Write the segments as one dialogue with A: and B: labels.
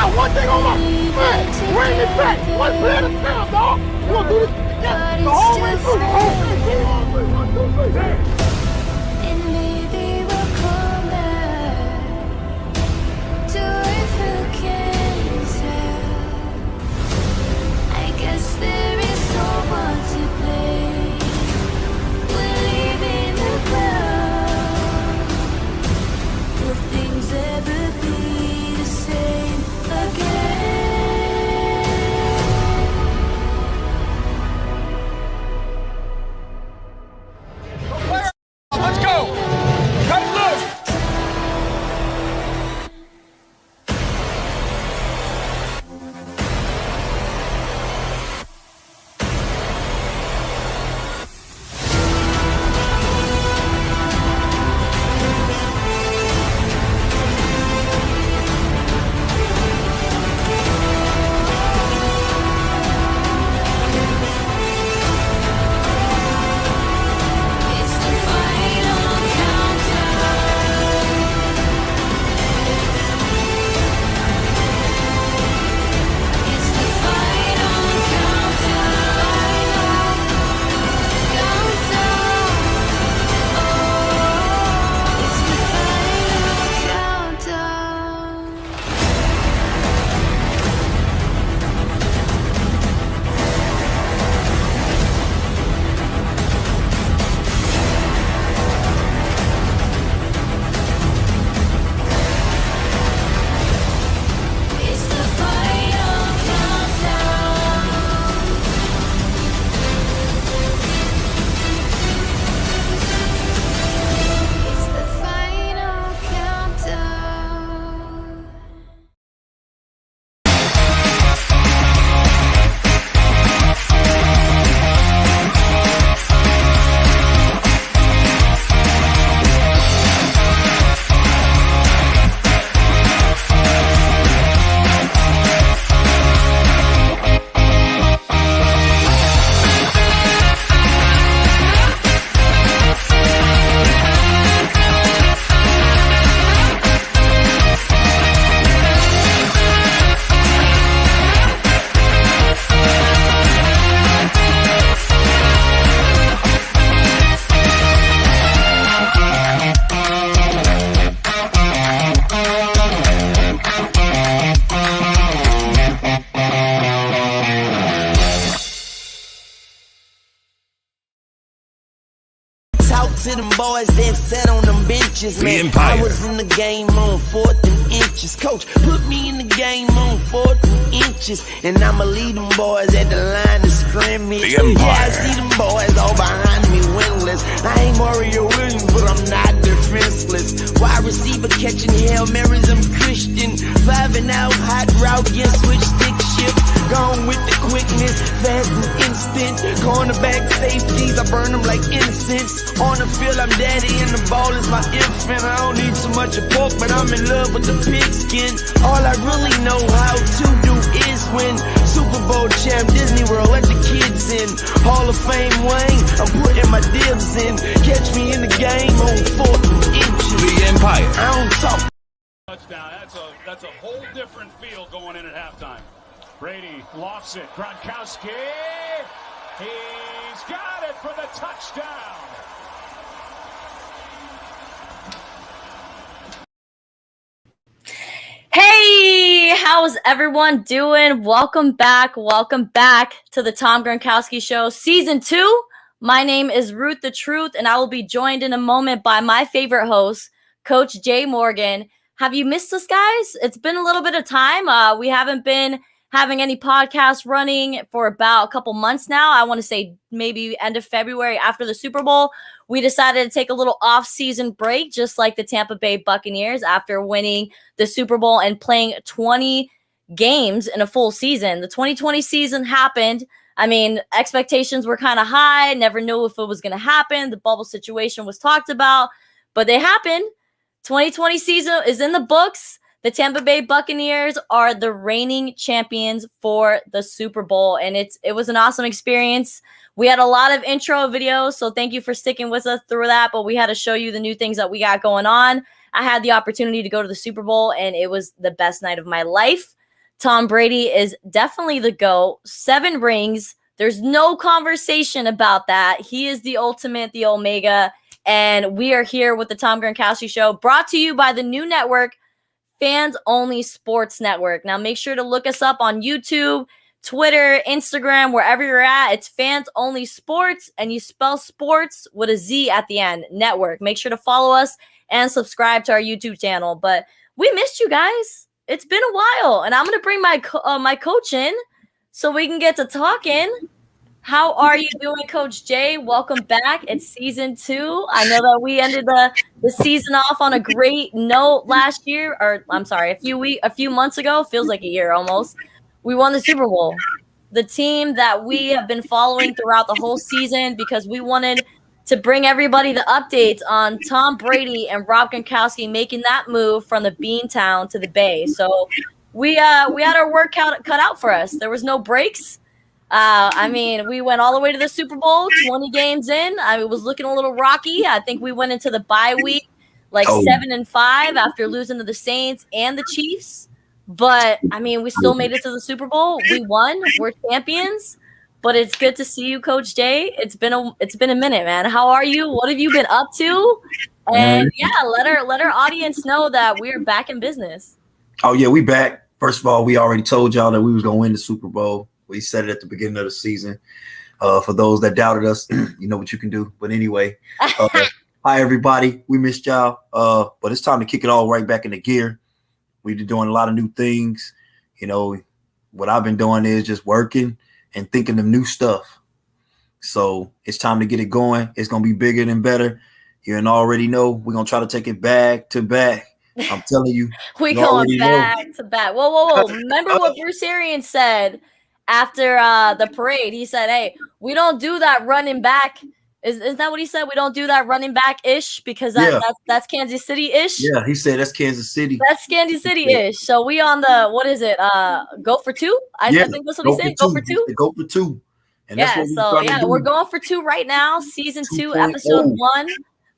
A: got one thing on my man. Bring it back. One play at a time, dog. You want to do this together? The whole way through. The whole way through. The whole way. 1, 2, 3.
B: And maybe we'll come back to it, who can tell? I guess there is no one to blame. We're leaving the ground. Will things ever be the same again?
C: Let's go! Cut it loose!
B: It's the final countdown. It's the final countdown. Oh, it's the final countdown. It's the final countdown. It's the final countdown.
D: Talk to them boys that sat on them benches,
E: The
D: man.
E: Empire.
D: I was in the game on 4th and inches. Coach, put me in the game on 4th and inches. And I'ma lead them boys at the line of scrimmage.
E: The Empire.
D: Yeah, I see them boys all behind me winless. I ain't Mario Williams, but I'm not defenseless. Wide receiver catching Hail Marys, I'm Christian. 5 and out, hot route, yeah, switch stick shift. Gone with the quickness, fast and instant. Cornerback safeties, I burn them like incense. On the field, I'm daddy, and the ball is my infant. I don't need so much of pork, but I'm in love with the pigskin. All I really know how to do is win. Super Bowl champ, Disney World, let the kids in. Hall of Fame Wayne, I'm putting my dibs in. Catch me in the game on 4th and inches.
E: The Empire.
D: I don't talk.
F: Touchdown. That's a whole different feel going in at halftime. Brady lofts it. Gronkowski. He's got it for the touchdown.
G: Hey, how's everyone doing? Welcome back to the Tom Gronkowski Show, Season 2. My name is Ruth the Truth, and I will be joined in a moment by my favorite host, Coach Jay Morgan. Have you missed us, guys? It's been a little bit of time. We haven't been having any podcasts running for about a couple months now. I want to say maybe end of February after the Super Bowl. We decided to take a little off-season break, just like the Tampa Bay Buccaneers after winning the Super Bowl and playing 20 games in a full season. The 2020 season happened. I mean, expectations were kind of high. Never knew if it was going to happen. The bubble situation was talked about, but they happened. 2020 season is in the books. The Tampa Bay Buccaneers are the reigning champions for the Super Bowl, and it was an awesome experience. We had a lot of intro videos, so thank you for sticking with us through that, but we had to show you the new things that we got going on. I had the opportunity to go to the Super Bowl, and it was the best night of my life. Tom Brady is definitely the GOAT. 7 rings. There's no conversation about that. He is the ultimate, the Omega. And we are here with the Tom Gronkowski Show, brought to you by the new network, Fans Only Sports Network. Now, make sure to look us up on YouTube, Twitter, Instagram, wherever you're at. It's Fans Only Sports, and you spell sports with a Z at the end, network. Make sure to follow us and subscribe to our YouTube channel. But we missed you guys. It's been a while, and I'm going to bring my coach in so we can get to talking. How are you doing, Coach Jay? Welcome back. It's season 2. I know that we ended the season off on a great note last year, or I'm sorry, a few months ago. Feels like a year almost. We won the Super Bowl. The team that we have been following throughout the whole season because we wanted to bring everybody the updates on Tom Brady and Rob Gronkowski making that move from the Beantown to the Bay. So we had our work cut out for us. There was no breaks. We went all the way to the Super Bowl, 20 games in. It was looking a little rocky. I think we went into the bye week like 7-5 after losing to the Saints and the Chiefs. But, we still made it to the Super Bowl. We won. We're champions. But it's good to see you, Coach Jay. It's been a minute, man. How are you? What have you been up to? And, let our audience know that we're back in business.
E: Oh, yeah, we back. First of all, we already told y'all that we was going to win the Super Bowl. We said it at the beginning of the season. For those that doubted us, you know what you can do. But anyway, hi, everybody. We missed y'all. But it's time to kick it all right back into gear. We've been doing a lot of new things. You know, what I've been doing is just working and thinking of new stuff. So it's time to get it going. It's going to be bigger and better. You already know we're going to try to take it back to back. I'm telling you.
G: We going back to back. Whoa. Remember what Bruce Arians said after the parade? He said, hey, we don't do that running back. Is that what he said? We don't do that running back-ish because that's Kansas City-ish?
E: Yeah, he said that's Kansas City.
G: That's Kansas City-ish. So we on the, what is it? Go for 2? I think that's what he said. Go for 2?
E: Go for 2. And
G: we're going for 2 right now. Season 2, episode 1,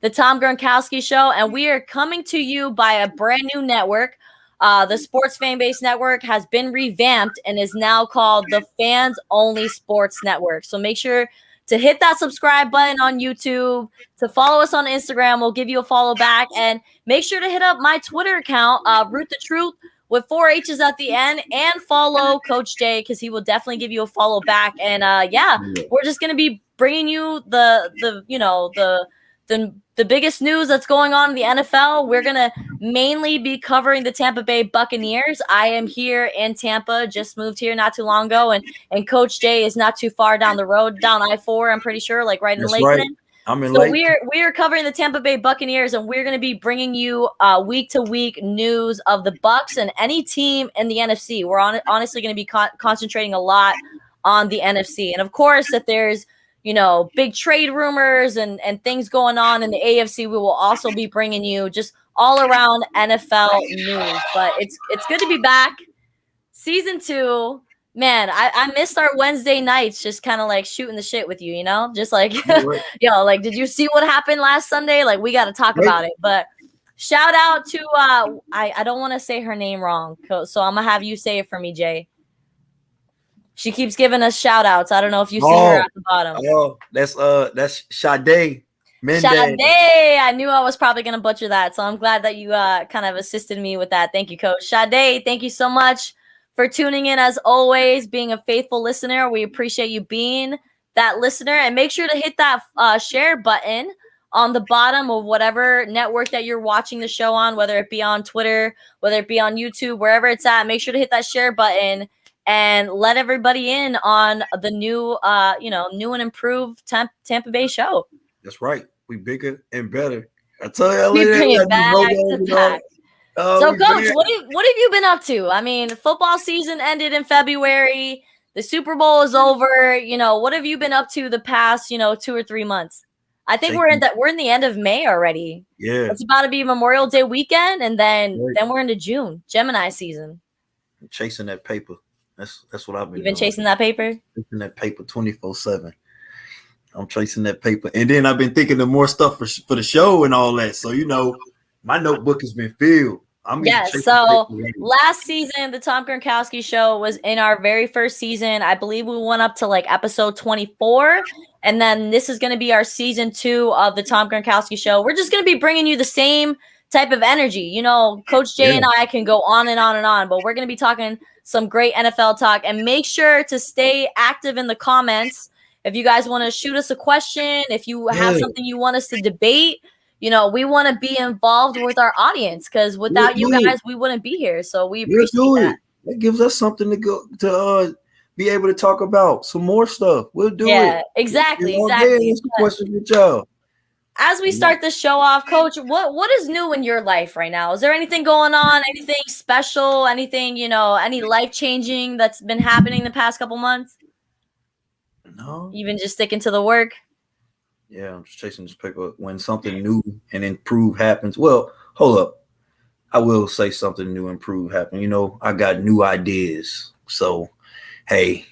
G: the Tom Gronkowski Show. And we are coming to you by a brand new network. The Sports Fan Base Network has been revamped and is now called the Fans Only Sports Network. So make sure to hit that subscribe button on YouTube, to follow us on Instagram. We'll give you a follow back. And make sure to hit up my Twitter account, Ruth the Truth, with 4 H's at the end, and follow Coach Jay because he will definitely give you a follow back. And we're just going to be bringing you the biggest news that's going on in the NFL. We're going to mainly be covering the Tampa Bay Buccaneers. I am here in Tampa, just moved here not too long ago, and Coach Jay is not too far down the road, down I-4, I'm pretty sure, like right in Lakeland. Right.
E: I'm in
G: Lakeland. We are covering the Tampa Bay Buccaneers, and we're going to be bringing you week-to-week news of the Bucs and any team in the NFC. We're honestly going to be concentrating a lot on the NFC. And, of course, if there's big trade rumors and things going on in the AFC, we will also be bringing you just all around NFL news. But it's good to be back. Season 2. Man, I missed our Wednesday nights just kind of like shooting the shit with you, just like, like, did you see what happened last Sunday? Like, we got to talk about it. But shout out to, I don't want to say her name wrong, so I'm going to have you say it for me, Jay. She keeps giving us shout outs. I don't know if you see her at the bottom.
E: Oh, that's Sade.
G: Sade. I knew I was probably going to butcher that. So I'm glad that you kind of assisted me with that. Thank you, Coach. Sade, thank you so much for tuning in as always, being a faithful listener. We appreciate you being that listener. And make sure to hit that share button on the bottom of whatever network that you're watching the show on, whether it be on Twitter, whether it be on YouTube, wherever it's at. Make sure to hit that share button and let everybody in on the new, new and improved Tampa Bay show.
E: That's right. We bigger and better. I tell you,
G: we bring it back to back. So, Coach, what have you been up to? Football season ended in February. The Super Bowl is over. What have you been up to the past, 2 or 3 months? I think we're in the end of May already.
E: Yeah,
G: it's about to be Memorial Day weekend, and then we're into June, Gemini season.
E: I'm chasing that paper. That's what I've been.
G: You've been chasing that paper?
E: Chasing that paper 24/7. I'm chasing that paper. And then I've been thinking of more stuff for the show and all that. So, my notebook has been filled.
G: Yes. So last season, the Tom Gronkowski show was in our very first season. I believe we went up to like episode 24. And then this is going to be our season 2 of the Tom Gronkowski show. We're just going to be bringing you the same type of energy. You know, Coach Jay and I can go on and on and on, but we're going to be talking some great NFL talk. And make sure to stay active in the comments. If you guys want to shoot us a question, if you have something you want us to debate, you know, we want to be involved with our audience because without you guys, we wouldn't be here. So we appreciate that.
E: It gives us something to go to be able to talk about some more stuff. We'll do it.
G: Yeah, exactly.
E: Questions with y'all.
G: As we start the show off, Coach, what is new in your life right now? Is there anything going on? Anything special? Anything, you know, any life changing that's been happening the past couple months?
E: No.
G: Even just sticking to the work?
E: Yeah, I'm just chasing this paper. When something new and improved happens, well, hold up. I will say something new and improved happened. You know, I got new ideas. So, hey.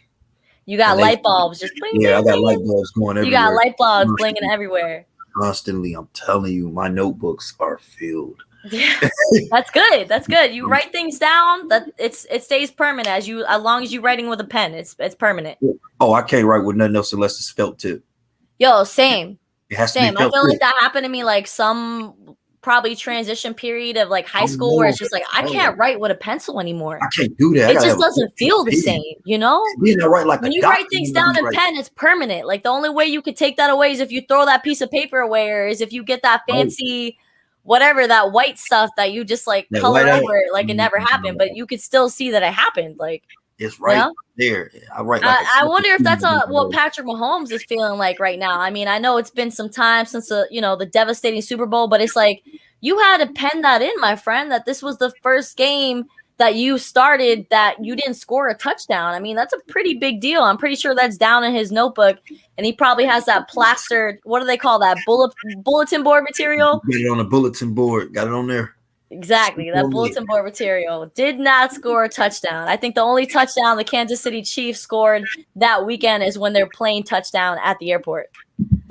G: You got light bulbs just bling.
E: Yeah, I got light bulbs going everywhere.
G: You got light bulbs blinging everywhere.
E: Constantly, I'm telling you, my notebooks are filled.
G: Yeah, that's good. That's good. You write things down. That it stays permanent as long as you're writing with a pen. It's permanent.
E: Oh, I can't write with nothing else unless it's felt tip.
G: Yo, same.
E: It has
G: same.
E: to be
G: I feel like that happened to me like some probably transition period of like high school where it's just like I can't write with a pencil anymore.
E: I can't do that.
G: It just doesn't feel the same, you know?
E: I write like
G: when you write things down in pen, it's permanent. Like the only way you could take that away is if you throw that piece of paper away, or is if you get that fancy whatever, that white stuff that you just like color over it like it never happened, but you could still see that it happened. Like
E: it's right there. I write.
G: I wonder if that's what Patrick Mahomes is feeling like right now. I mean, I know it's been some time since the devastating Super Bowl, but it's like you had to pen that in, my friend, that this was the first game that you started that you didn't score a touchdown. I mean, that's a pretty big deal. I'm pretty sure that's down in his notebook, and he probably has that plastered. What do they call that? Bulletin board material.
E: Get it on a bulletin board. Got it on there.
G: Exactly, that bulletin board material. Did not score a touchdown. I think the only touchdown the Kansas City Chiefs scored that weekend is when they're playing touchdown at the airport.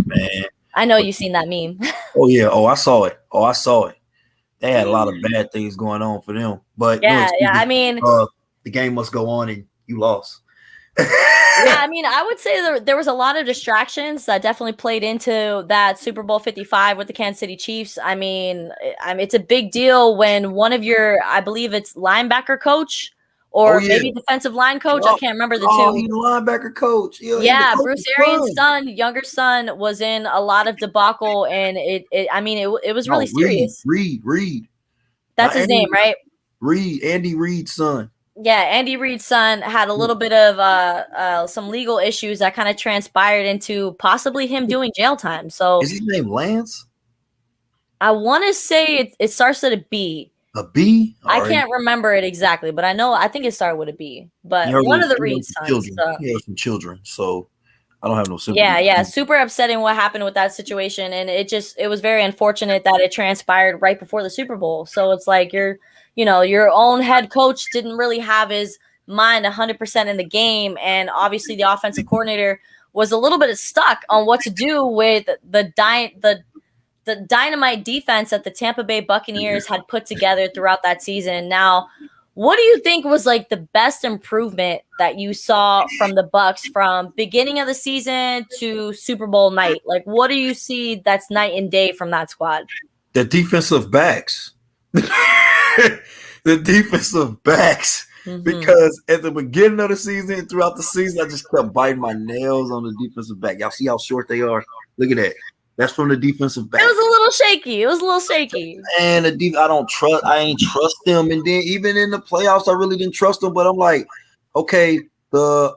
E: Man,
G: I know you've seen that meme.
E: Oh yeah. Oh, I saw it. They had a lot of bad things going on for them. But
G: I mean,
E: the game must go on, and you lost.
G: Yeah, I mean, I would say there was a lot of distractions that definitely played into that Super Bowl 55 with the Kansas City Chiefs. I mean, it's a big deal when one of your, I believe it's linebacker coach or maybe defensive line coach. I can't remember the two.
E: He's the linebacker coach.
G: Yeah, Bruce Arians' younger son, was in a lot of debacle, and it was really serious.
E: Reed.
G: That's his name, right?
E: Andy Reid's son.
G: Yeah, Andy Reid's son had a little bit of some legal issues that kind of transpired into possibly him doing jail time. So
E: is his name Lance?
G: I want to say it starts at a B.
E: A B?
G: I can't remember it exactly, but I think it started with a B. But one of the Reid sons.
E: He has some children, so I don't have no sympathy.
G: Yeah, super upsetting what happened with that situation, and it was very unfortunate that it transpired right before the Super Bowl. So it's like your own head coach didn't really have his mind 100% in the game, and obviously the offensive coordinator was a little bit stuck on what to do with the dynamite defense that the Tampa Bay Buccaneers had put together throughout that season. Now, what do you think was like the best improvement that you saw from the Bucs from beginning of the season to Super Bowl night? Like, what do you see that's night and day from that squad?
E: The defensive backs. The defensive backs. Because at the beginning of the season, throughout the season, I just kept biting my nails on the defensive back. Y'all see how short they are? Look at that. That's from the defensive back.
G: It was a little shaky. And
E: I ain't trust them. And then even in the playoffs, I really didn't trust them. But I'm like, okay, the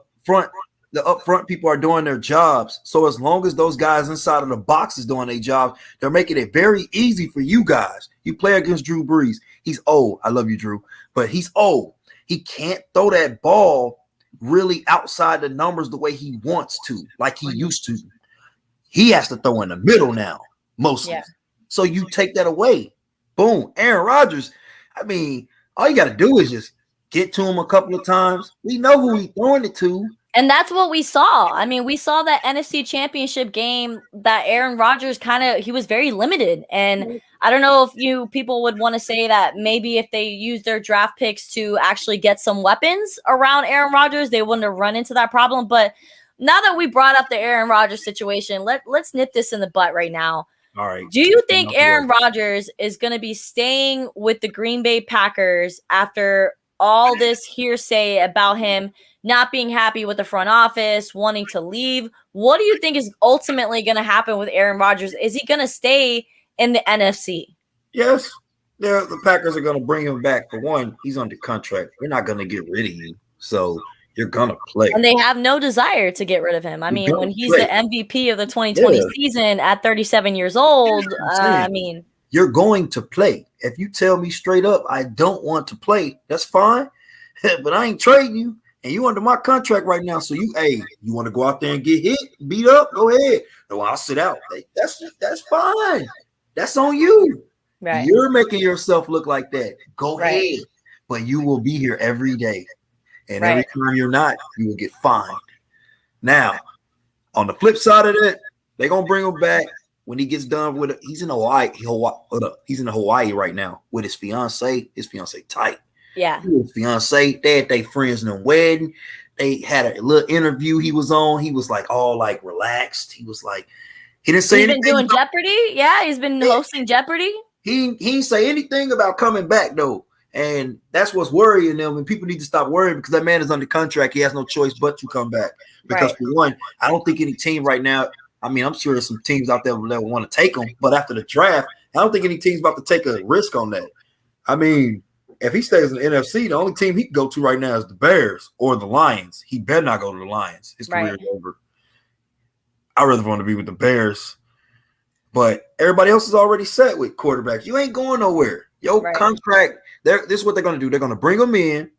E: up front people are doing their jobs. So as long as those guys inside of the box is doing their jobs, they're making it very easy for you guys. You play against Drew Brees. He's old. I love you, Drew. But he's old. He can't throw that ball really outside the numbers the way he wants to, like he used to. He has to throw in the middle now, mostly. Yeah. So you take that away. Boom. Aaron Rodgers, I mean, all you got to do is just get to him a couple of times. We know who he's throwing it to.
G: And that's what we saw. I mean, we saw that NFC Championship game that Aaron Rodgers he was very limited. And I don't know if people would want to say that maybe if they used their draft picks to actually get some weapons around Aaron Rodgers, they wouldn't have run into that problem. But now that we brought up the Aaron Rodgers situation, let's nip this in the butt right now.
E: All right.
G: Do you think Aaron Rodgers is going to be staying with the Green Bay Packers after all this hearsay about him not being happy with the front office, wanting to leave? What do you think is ultimately going to happen with Aaron Rodgers? Is he going to stay in the NFC?
E: Yes. The Packers are going to bring him back. For one, he's under contract. They're not going to get rid of you. So you're going to play.
G: And they have no desire to get rid of him. I mean, when he's the MVP of the 2020 season at 37 years old,
E: you're going to play. If you tell me straight up, I don't want to play, that's fine. But I ain't trading you. And you under my contract right now. So you want to go out there and get hit, beat up? Go ahead. No, I'll sit out. That's fine. That's on you.
G: Right.
E: You're making yourself look like that. Go ahead. But you will be here every day. And every time you're not, you will get fined. Now, on the flip side of that, they're gonna bring him back when he gets done with it. He's in Hawaii. He's in Hawaii right now with his fiance. His fiance tight.
G: Yeah.
E: His fiance. They had their friends in the wedding. They had a little interview he was on. He was like all like relaxed. He was like, he didn't say anything.
G: He's been doing Jeopardy. Yeah, he's been hosting Jeopardy.
E: He didn't say anything about coming back though. And that's what's worrying them. And people need to stop worrying because that man is under contract. He has no choice but to come back. Because for one, I don't think any team right now, I mean, I'm sure there's some teams out there that want to take him. But after the draft, I don't think any team's about to take a risk on that. I mean, if he stays in the NFC, the only team he can go to right now is the Bears or the Lions. He better not go to the Lions. His career is over. I'd rather want to be with the Bears. But everybody else is already set with quarterbacks. You ain't going nowhere. Your contract, this is what they're going to do. They're going to bring him in.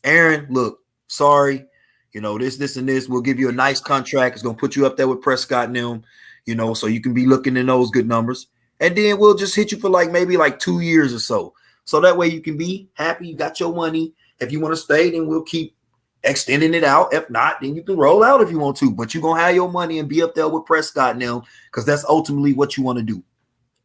E: Aaron, look, sorry. You know, this, and this. We'll give you a nice contract. It's going to put you up there with Prescott and them, you know, so you can be looking in those good numbers. And then we'll just hit you for maybe 2 years or so. So that way you can be happy. You got your money. If you want to stay, then we'll keep extending it out. If not, then you can roll out if you want to. But you're going to have your money and be up there with Prescott now because that's ultimately what you want to do.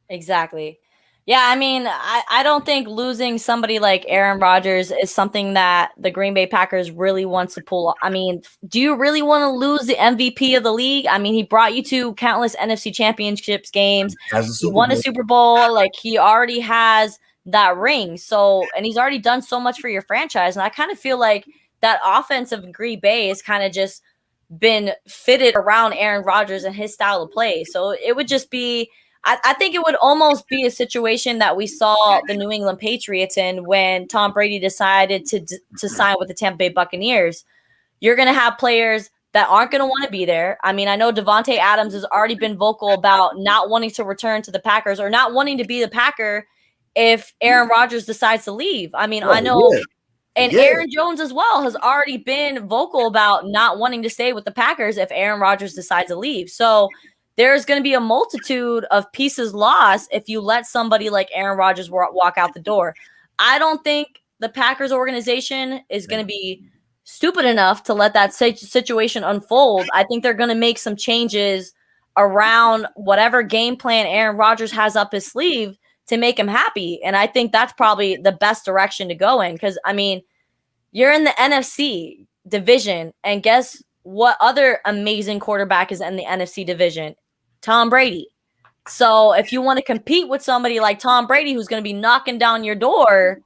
G: Exactly. Yeah, I mean, I don't think losing somebody like Aaron Rodgers is something that the Green Bay Packers really wants to pull off. I mean, do you really want to lose the MVP of the league? I mean, he brought you to countless NFC championships games. He won a Super Bowl. He already has that ring. So, and he's already done so much for your franchise. And I kind of feel like that offense of Green Bay has kind of just been fitted around Aaron Rodgers and his style of play. So it would just be, I think it would almost be a situation that we saw the New England Patriots in when Tom Brady decided to sign with the Tampa Bay Buccaneers. You're going to have players that aren't going to want to be there. I mean, I know Devontae Adams has already been vocal about not wanting to return to the Packers or not wanting to be the Packer if Aaron Rodgers decides to leave. I mean, I know, and Aaron Jones as well has already been vocal about not wanting to stay with the Packers if Aaron Rodgers decides to leave. So there's going to be a multitude of pieces lost if you let somebody like Aaron Rodgers walk out the door. I don't think the Packers organization is going to be stupid enough to let that situation unfold. I think they're going to make some changes around whatever game plan Aaron Rodgers has up his sleeve to make him happy. And I think that's probably the best direction to go in. Because, I mean, you're in the NFC division, and guess what other amazing quarterback is in the NFC division? Tom Brady. So if you want to compete with somebody like Tom Brady, who's going to be knocking down your door,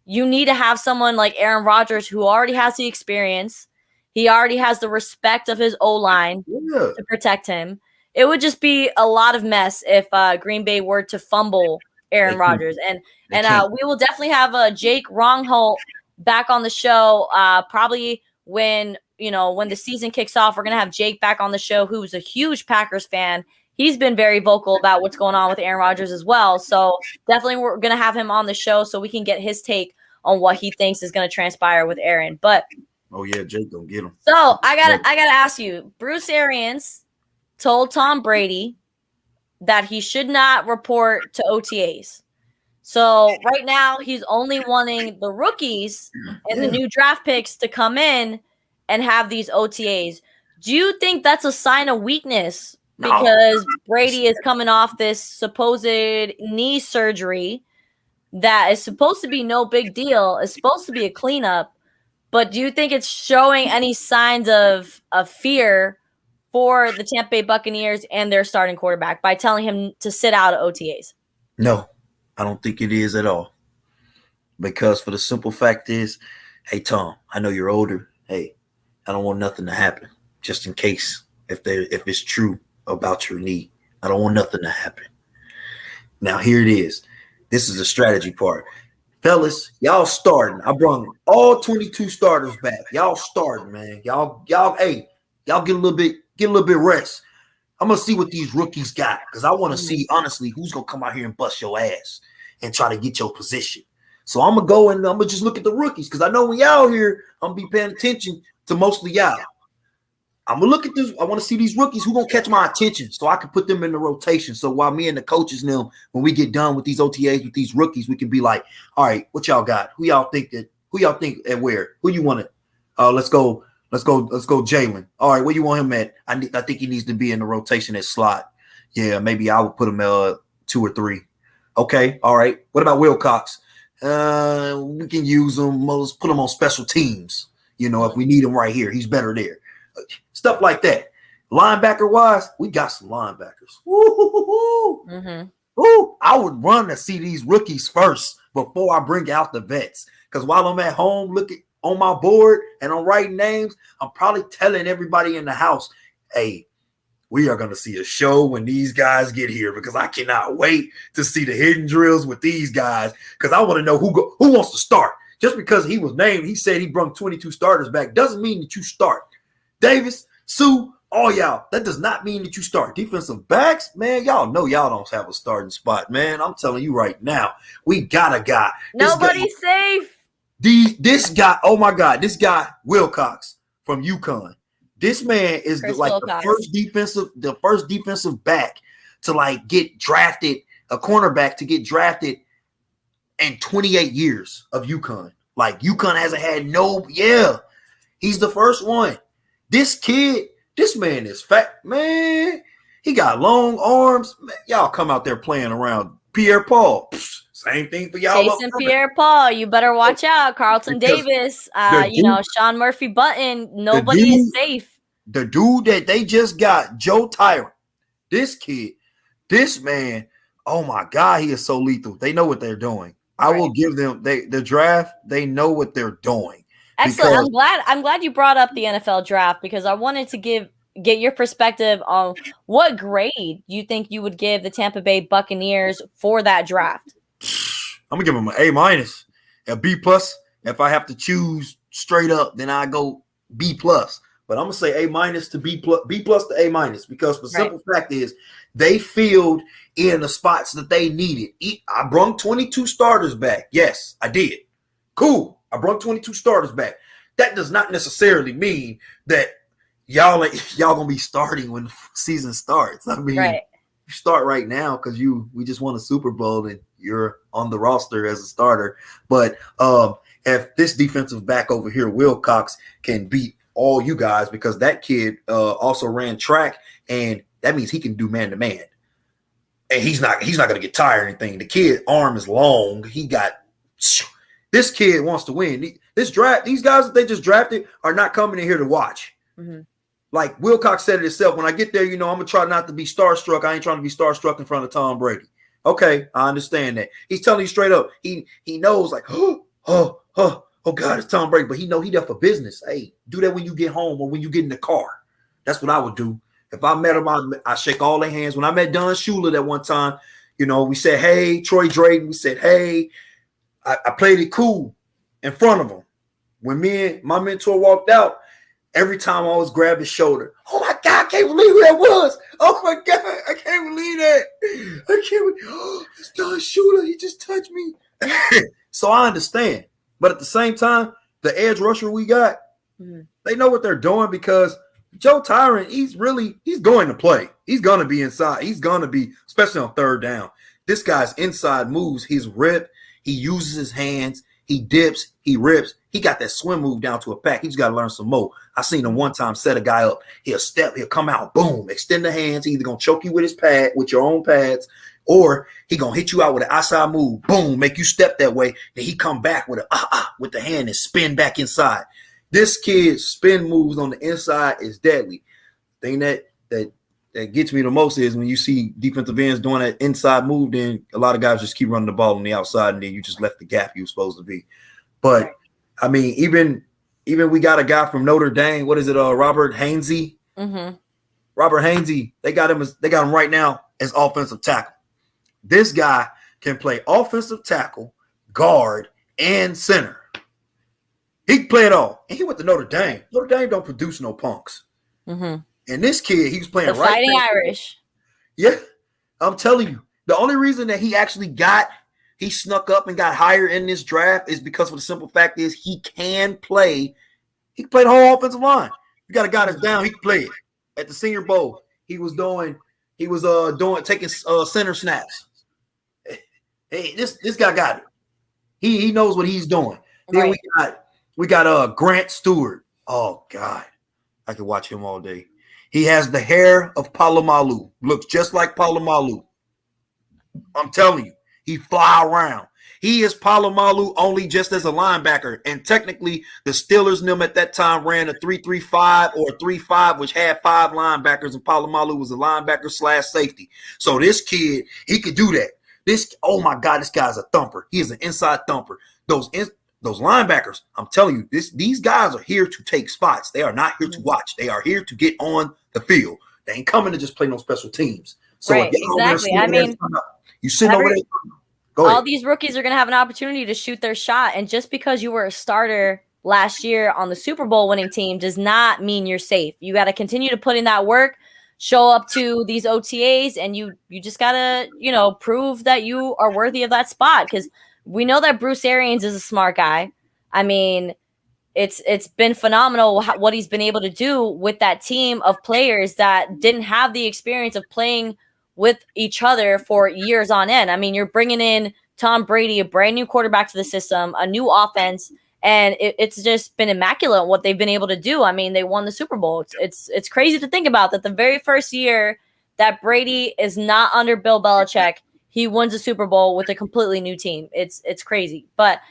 G: you need to have someone like Aaron Rodgers who already has the experience. He already has the respect of his O-line to protect him. It would just be a lot of mess if Green Bay were to fumble Aaron Rodgers. And we will definitely have Jake Rongholt back on the show probably when the season kicks off. We're going to have Jake back on the show, who's a huge Packers fan. He's been very vocal about what's going on with Aaron Rodgers as well. So definitely we're going to have him on the show so we can get his take on what he thinks is going to transpire with Aaron. But
E: Jake gonna get him.
G: So I gotta ask you, Bruce Arians told Tom Brady that he should not report to OTAs. So right now he's only wanting the rookies and the new draft picks to come in and have these OTAs. Do you think that's a sign of weakness?
E: No.
G: Because Brady is coming off this supposed knee surgery that is supposed to be no big deal. It's supposed to be a cleanup. But do you think it's showing any signs of fear for the Tampa Bay Buccaneers and their starting quarterback by telling him to sit out of OTAs?
E: No, I don't think it is at all. Because for the simple fact is, hey, Tom, I know you're older. Hey, I don't want nothing to happen. Just in case if it's true about your knee. I don't want nothing to happen. Now, here it is. This is the strategy part. Fellas, y'all starting. I brought all 22 starters back. Y'all starting, man. Y'all get a little bit rest. I'm gonna see what these rookies got because I want to see honestly who's gonna come out here and bust your ass and try to get your position. So I'm gonna go and I'm gonna just look at the rookies because I know when y'all here, I'm gonna be paying attention to mostly y'all. I'm gonna look at this. I want to see these rookies who gonna catch my attention so I can put them in the rotation. So while me and the coaches now, when we get done with these OTAs with these rookies, we can be like, all right, what y'all got? Who y'all think and where? Who you want to? Let's go, Jalen. All right, where you want him at? I think he needs to be in the rotation at slot. Yeah, maybe I would put him 2 or 3. Okay, all right. What about Wilcox? We can use him. Let's put him on special teams. You know, if we need him right here, he's better there. Stuff like that. Linebacker wise, we got some linebackers. Ooh, I would run to see these rookies first before I bring out the vets. Because while I'm at home looking on my board and I'm writing names, I'm probably telling everybody in the house, hey, we are going to see a show when these guys get here because I cannot wait to see the hidden drills with these guys because I want to know who wants to start. Just because he was named, he said he brought 22 starters back doesn't mean that you start. Davis, Sue, all y'all, that does not mean that you start. Defensive backs, man, y'all know y'all don't have a starting spot, man. I'm telling you right now, we got a guy.
G: Nobody's safe.
E: This guy, oh my God, this guy, Wilcox from UConn. This man is the first defensive back to like get drafted, a cornerback to get drafted in 28 years of UConn. Like UConn hasn't had he's the first one. This kid, this man is fat, man. He got long arms. Man, y'all come out there playing around. Pierre-Paul, same thing for y'all.
G: Jason Pierre-Paul, you better watch out. Carlton Davis, Sean Murphy-Button. Nobody is safe.
E: The dude that they just got, Joe Tyrant. This kid, this man, oh my God, he is so lethal. They know what they're doing. Right. I will give them the draft. They know what they're doing.
G: Excellent. I'm glad you brought up the NFL draft because I wanted to get your perspective on what grade you think you would give the Tampa Bay Buccaneers for that draft.
E: I'm gonna give them an A-, a B+. If I have to choose straight up, then I go B+. But I'm gonna say A- to B+, B+ to A- because the simple fact is they filled in the spots that they needed. I brought 22 starters back. Yes, I did. Cool. I brought 22 starters back. That does not necessarily mean that y'all gonna be starting when the season starts. I mean, you start right now because we just won a Super Bowl and you're on the roster as a starter. But if this defensive back over here, Wilcox, can beat all you guys because that kid also ran track and that means he can do man to man. And he's not gonna get tired or anything. The kid arm is long. This kid wants to win. This draft, these guys that they just drafted are not coming in here to watch. Mm-hmm. Like Wilcox said it himself, when I get there, I'm going to try not to be starstruck. I ain't trying to be starstruck in front of Tom Brady. Okay, I understand that. He's telling you straight up. He knows like, oh God, it's Tom Brady. But he know he there for business. Hey, do that when you get home or when you get in the car. That's what I would do. If I met him, I shake all their hands. When I met Don Shula that one time, we said, hey, Troy Drayton. We said, hey. I played it cool in front of him. When me and my mentor walked out, every time I always grab his shoulder. Oh my God, I can't believe who that was. Oh my God, I can't believe that. Oh, it's Don Shula. He just touched me. So I understand. But at the same time, the edge rusher we got, they know what they're doing because Joe Tyrant, he's going to play. He's going to be inside. He's going to be, especially on third down. This guy's inside moves. He's ripped. He uses his hands. He dips. He rips. He got that swim move down to a pack. He's got to learn some more. I seen him one time set a guy up. He'll come out, boom, extend the hands. He either gonna choke you with his pad, with your own pads, or he gonna hit you out with an outside move, boom, make you step that way. Then he come back with with the hand and spin back inside. This kid's spin moves on the inside is deadly. Thing that gets me the most is when you see defensive ends doing that inside move, then a lot of guys just keep running the ball on the outside, and then you just left the gap you were supposed to be. But I mean, even we got a guy from Notre Dame. What is it? Robert Hainsey.
G: Mm-hmm.
E: Robert Hainsey. They got him right now as offensive tackle. This guy can play offensive tackle, guard, and center. He can play it all. And he went to Notre Dame. Notre Dame don't produce no punks.
G: Mm-hmm.
E: And this kid, he was playing
G: the
E: right
G: Fighting
E: back.
G: Irish.
E: Yeah, I'm telling you. The only reason that he actually he snuck up and got higher in this draft is because of the simple fact is he can play. He can play the whole offensive line. You got a guy that's down, he can play it. At the Senior Bowl, he was taking center snaps. Hey, this guy got it. He knows what he's doing. Then we got Grant Stewart. Oh God, I could watch him all day. He has the hair of Palomalu. Looks just like Palomalu. I'm telling you, he fly around. He is Palomalu only just as a linebacker. And technically, the Steelers and them at that time ran a 3-3-5 or a 3-5, which had 5 linebackers, and Palomalu was a linebacker / safety. So this kid, he could do that. Oh my God, this guy's a thumper. He is an inside thumper. Those linebackers, I'm telling you, these guys are here to take spots. They are not here to watch. They are here to get on the field. They ain't coming to just play no special teams. So
G: right, exactly. I mean,
E: you sitting over there.
G: All these rookies are going to have an opportunity to shoot their shot. And just because you were a starter last year on the Super Bowl winning team does not mean you're safe. You got to continue to put in that work, show up to these OTAs, and you just got to, prove that you are worthy of that spot. Because we know that Bruce Arians is a smart guy. I mean, it's been phenomenal what he's been able to do with that team of players that didn't have the experience of playing with each other for years on end. I mean, you're bringing in Tom Brady, a brand new quarterback to the system, a new offense, and it's just been immaculate what they've been able to do. I mean, they won the Super Bowl. It's crazy to think about that the very first year that Brady is not under Bill Belichick, he wins a Super Bowl with a completely new team. It's crazy. But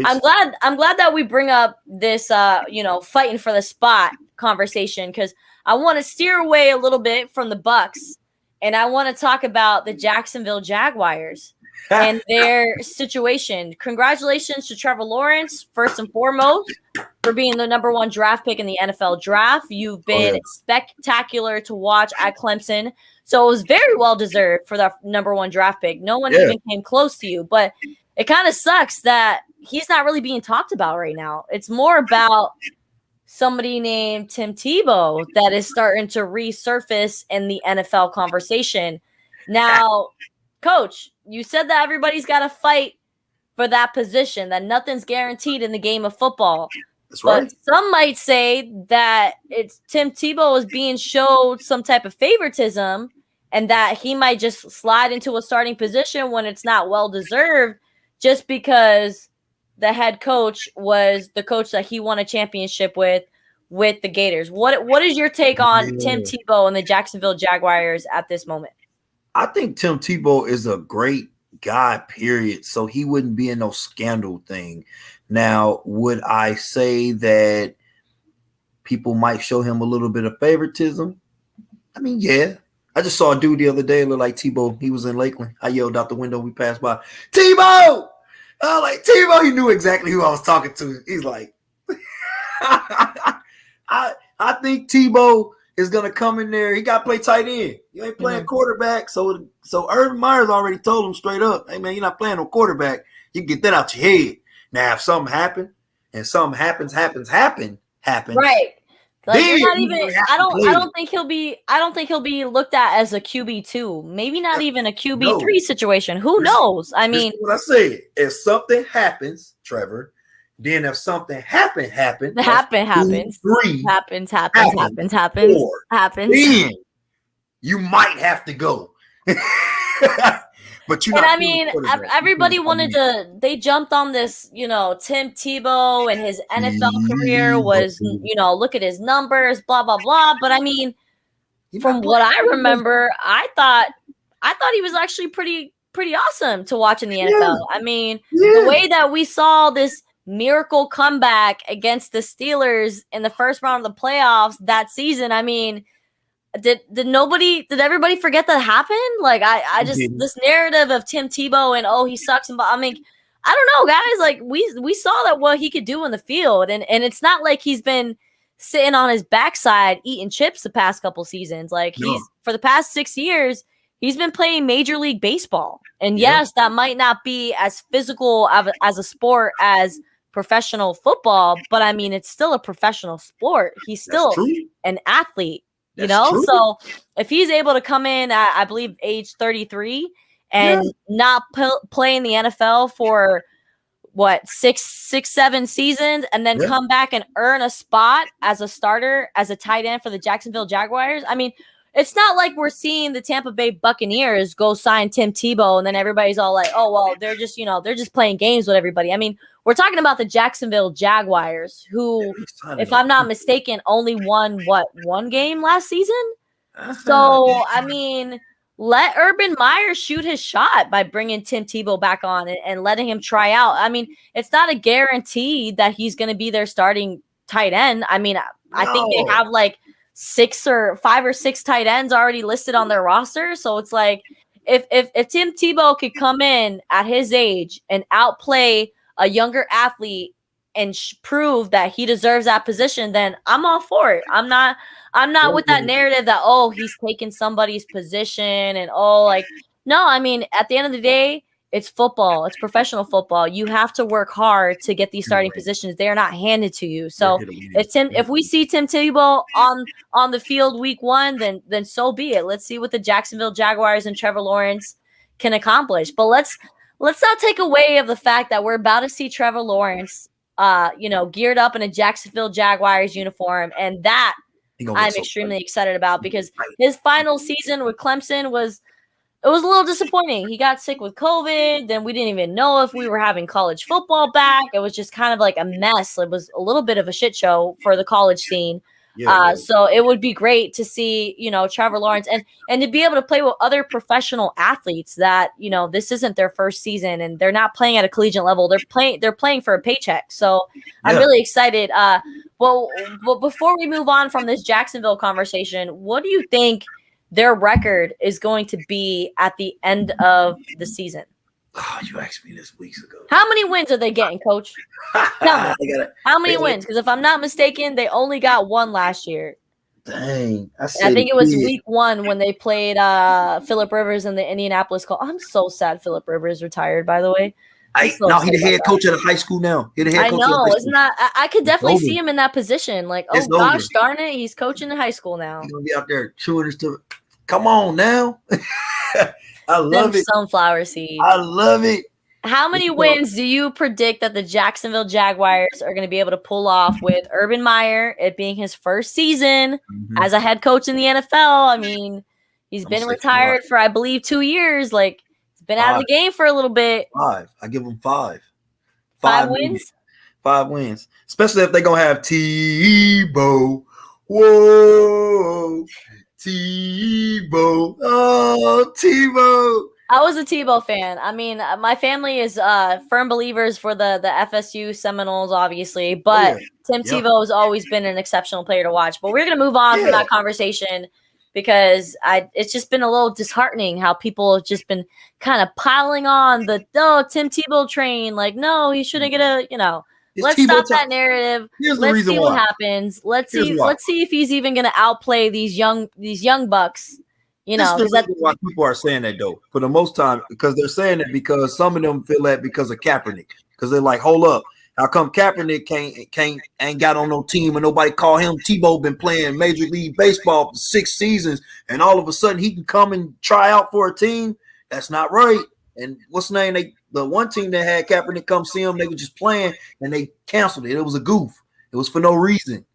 G: I'm glad that we bring up this fighting for the spot conversation, because I want to steer away a little bit from the Bucs. And I want to talk about the Jacksonville Jaguars and their situation. Congratulations to Trevor Lawrence, first and foremost, for being the number 1 draft pick in the NFL draft. You've been spectacular to watch at Clemson. So it was very well deserved for that number 1 draft pick. No one even came close to you. But it kind of sucks that he's not really being talked about right now. It's more about somebody named Tim Tebow that is starting to resurface in the NFL conversation. Now, Coach, you said that everybody's got to fight for that position, that nothing's guaranteed in the game of football.
E: That's right.
G: But some might say that it's Tim Tebow is being showed some type of favoritism and that he might just slide into a starting position when it's not well-deserved just because the head coach was the coach that he won a championship with the Gators. What is your take on Tim Tebow and the Jacksonville Jaguars at this moment?
E: I think Tim Tebow is a great guy, period. So he wouldn't be in no scandal thing. Now, would I say that people might show him a little bit of favoritism? I mean, yeah. I just saw a dude the other day look like Tebow. He was in Lakeland. I yelled out the window. We passed by. Tebow! I was like, Tebow, he knew exactly who I was talking to. He's like, I think Tebow is going to come in there. He got to play tight end. You ain't playing quarterback. So Urban Meyer's already told him straight up, hey, man, you're not playing no quarterback. You get that out your head. Now, if something happened and something happens.
G: Right. Like you're not even. I don't think he'll be looked at as a QB2. Maybe not even a QB3 situation. Who knows? I mean,
E: what I say. If something happens, Trevor, then if something happens,
G: happens.
E: 2, 3,
G: happens.
E: Then you might have to go. But you're
G: And
E: not
G: I mean, everybody wanted to. They jumped on this, Tim Tebow and his NFL career was, look at his numbers, blah blah blah. But I mean, from what I remember, I thought he was actually pretty awesome to watch in the NFL. I mean, the way that we saw this miracle comeback against the Steelers in the first round of the playoffs that season. I mean, did everybody forget that happened? Like I just this narrative of Tim Tebow and he sucks and I mean, I don't know, guys. Like we saw that what he could do in the field, and it's not like he's been sitting on his backside eating chips the past couple seasons. Like he's for the past 6 years, he's been playing Major League Baseball. And yes, that might not be as physical as a sport as professional football, but I mean, it's still a professional sport. He's still an athlete, So if he's able to come in at, I believe, age 33 and not play in the NFL for what, six, 7 seasons, and then come back and earn a spot as a starter, as a tight end for the Jacksonville Jaguars. I mean, it's not like we're seeing the Tampa Bay Buccaneers go sign Tim Tebow and then everybody's all like, oh, well, they're just playing games with everybody. I mean, we're talking about the Jacksonville Jaguars, who, if I'm not mistaken, only won, one game last season? So, I mean, let Urban Meyer shoot his shot by bringing Tim Tebow back on and letting him try out. I mean, it's not a guarantee that he's going to be their starting tight end. I mean, I think they have like 5 or 6 tight ends already listed on their roster. So it's like if Tim Tebow could come in at his age and outplay a younger athlete and prove that he deserves that position, then I'm all for it. I'm not with that narrative that he's taking somebody's position and no. I mean, at the end of the day, it's football. It's professional football. You have to work hard to get these starting positions. They are not handed to you. So if we see Tim Tebow on the field week 1, then so be it. Let's see what the Jacksonville Jaguars and Trevor Lawrence can accomplish. But let's not take away of the fact that we're about to see Trevor Lawrence, geared up in a Jacksonville Jaguars uniform, and that I'm extremely excited about, because his final season with Clemson was a little disappointing. He got sick with COVID. Then we didn't even know if we were having college football back. It was just kind of like a mess. It was a little bit of a shit show for the college scene. So it would be great to see, Trevor Lawrence and to be able to play with other professional athletes that, this isn't their first season and they're not playing at a collegiate level. They're playing for a paycheck. So I'm really excited. Well, before we move on from this Jacksonville conversation, what do you think their record is going to be at the end of the season?
E: Oh, you asked me this weeks ago.
G: How many wins are they getting, Coach? Tell me. How many wins? Because if I'm not mistaken, they only got 1 last year.
E: Dang.
G: I think it was week 1 when they played Phillip Rivers in the Indianapolis Colts. I'm so sad Phillip Rivers retired, by the way.
E: He's the head coach at a high school now.
G: I know. It's not. I could definitely see him in that position. Like, gosh darn it, he's coaching in high school now.
E: He's gonna be out there chewing his stuff. Come on now. I love it.
G: Sunflower seeds.
E: I love it.
G: How many wins do you predict that the Jacksonville Jaguars are going to be able to pull off with Urban Meyer, it being his first season as a head coach in the NFL? I mean, he's been retired for, I believe, 2 years. Like, he's been out of the game for a little bit.
E: 5. I give him 5.
G: 5 wins?
E: 5 wins. Especially if they're going to have Tebow. Whoa. Tebow. Oh, Tebow.
G: I was a Tebow fan. I mean, my family is firm believers for the FSU Seminoles, obviously, but Tim Tebow has always been an exceptional player to watch. But we're going to move on from that conversation because it's just been a little disheartening how people have just been kind of piling on the Tim Tebow train. Like, no, he shouldn't get let's stop that narrative. Let's see what happens. Let's see if he's even going to outplay these young bucks.
E: This is why people are saying that, though, for the most time, because they're saying it because some of them feel that because of Kaepernick, because they're like, hold up, how come Kaepernick ain't got on no team and nobody call him? Tebow been playing Major League Baseball for 6 seasons, and all of a sudden he can come and try out for a team? That's not right. And what's the name? The one team that had Kaepernick come see him, they were just playing and they canceled it. It was a goof. It was for no reason.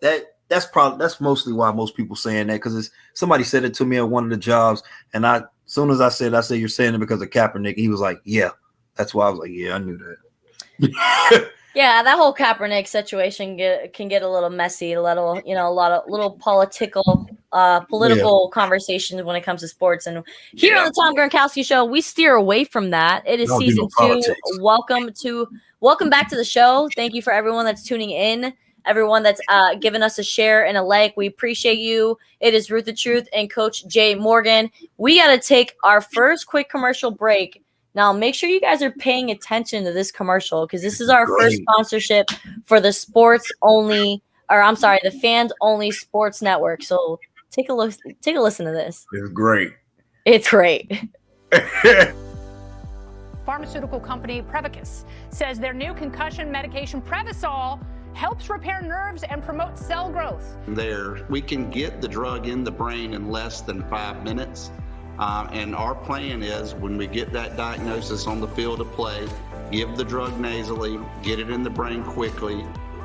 E: That's mostly why most people saying that, because somebody said it to me at one of the jobs, and I As soon as I said you're saying it because of Kaepernick, he was like, yeah. That's why I was like, yeah, I knew that.
G: Yeah, that whole Kaepernick situation can get a little messy, a lot of political conversations when it comes to sports. And here on the Tom Gronkowski Show, we steer away from that. It is season 2. Welcome back to the show. Thank you for everyone that's tuning in, everyone that's given us a share and a like. We appreciate you. It is Ruth the Truth and Coach Jay Morgan. We got to take our first quick commercial break. Now, make sure you guys are paying attention to this commercial because this is our first sponsorship for the the Fans Only Sports Network. So take a listen to this.
E: It's great.
G: It's great.
H: Pharmaceutical company Prevacus says their new concussion medication Prevacol helps repair nerves and promote cell growth.
I: We can get the drug in the brain in less than 5 minutes. And our plan is when we get that diagnosis on the field of play, give the drug nasally, get it in the brain quickly.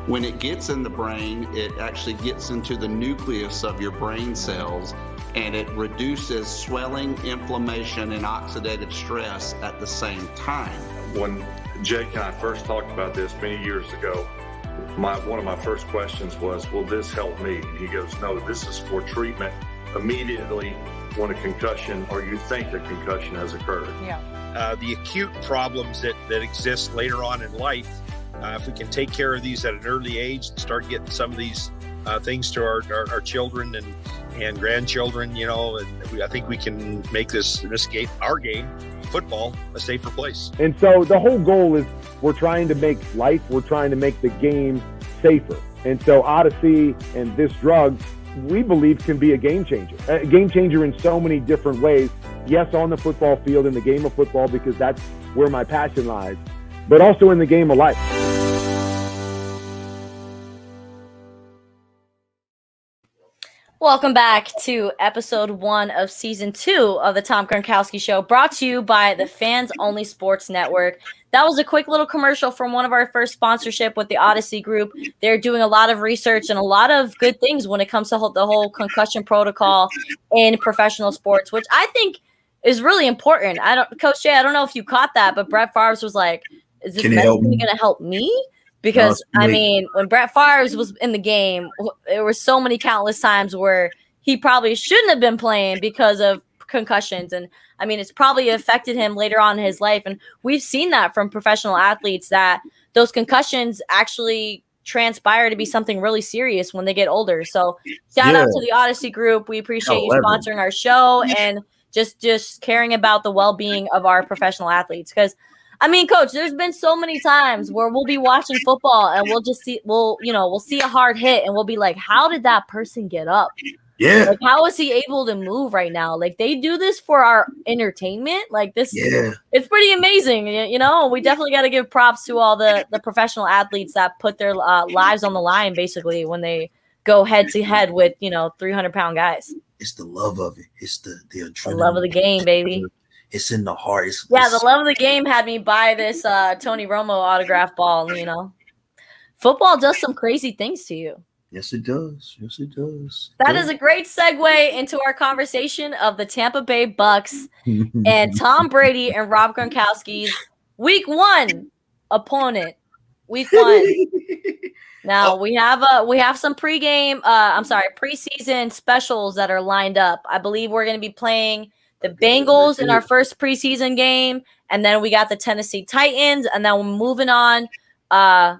I: When it gets in the brain, it actually gets into the nucleus of your brain cells, and it reduces swelling, inflammation, and oxidative stress at the same time.
J: When Jake and I first talked about this many years ago, one of my first questions was, will this help me? And he goes, no, this is for treatment immediately when a concussion or you think a concussion has occurred.
K: The acute problems that exist later on in life, if we can take care of these at an early age and start getting some of these things to our children and grandchildren, and I think we can make this game, our game, football, a safer place.
A: And so the whole goal is we're trying to make the game safer. And so Odyssey and this drug, we believe, can be a game changer in so many different ways. Yes, on the football field, in the game of football, because that's where my passion lies, but also in the game of life.
G: Welcome back to episode 1 of season 2 of the Tom Gronkowski Show, brought to you by the Fans Only Sports Network. That was a quick little commercial from one of our first sponsorship with the Odyssey Group. They're doing a lot of research and a lot of good things when it comes to the whole concussion protocol in professional sports, which I think is really important. Coach Jay, I don't know if you caught that, but Brett Favre was like, is this medicine going to help me? Because, when Brett Favre was in the game, there were so many countless times where he probably shouldn't have been playing because of concussions. And, it's probably affected him later on in his life. And we've seen that from professional athletes, that those concussions actually transpire to be something really serious when they get older. So shout out to the Odyssey Group. We appreciate you sponsoring our show and just caring about the well-being of our professional athletes. Because Coach, there's been so many times where we'll be watching football and we'll see a hard hit and we'll be like, how did that person get up?
E: Yeah.
G: Like, how is he able to move right now? Like, they do this for our entertainment. Like this, it's pretty amazing. We definitely got to give props to all the professional athletes that put their lives on the line, basically, when they go head to head with, 300-pound guys.
E: It's the love of it. It's the adrenaline.
G: The love of the game, baby.
E: It's in the heart.
G: The love of the game had me buy this Tony Romo autograph ball. Football does some crazy things to you.
E: Yes, it does. Yes, it does.
G: That is a great segue into our conversation of the Tampa Bay Bucks and Tom Brady and Rob Gronkowski's Week 1 opponent. Week 1. Now we have some preseason specials that are lined up. I believe we're going to be playing the Bengals in our first preseason game, and then we got the Tennessee Titans, and then we're moving on to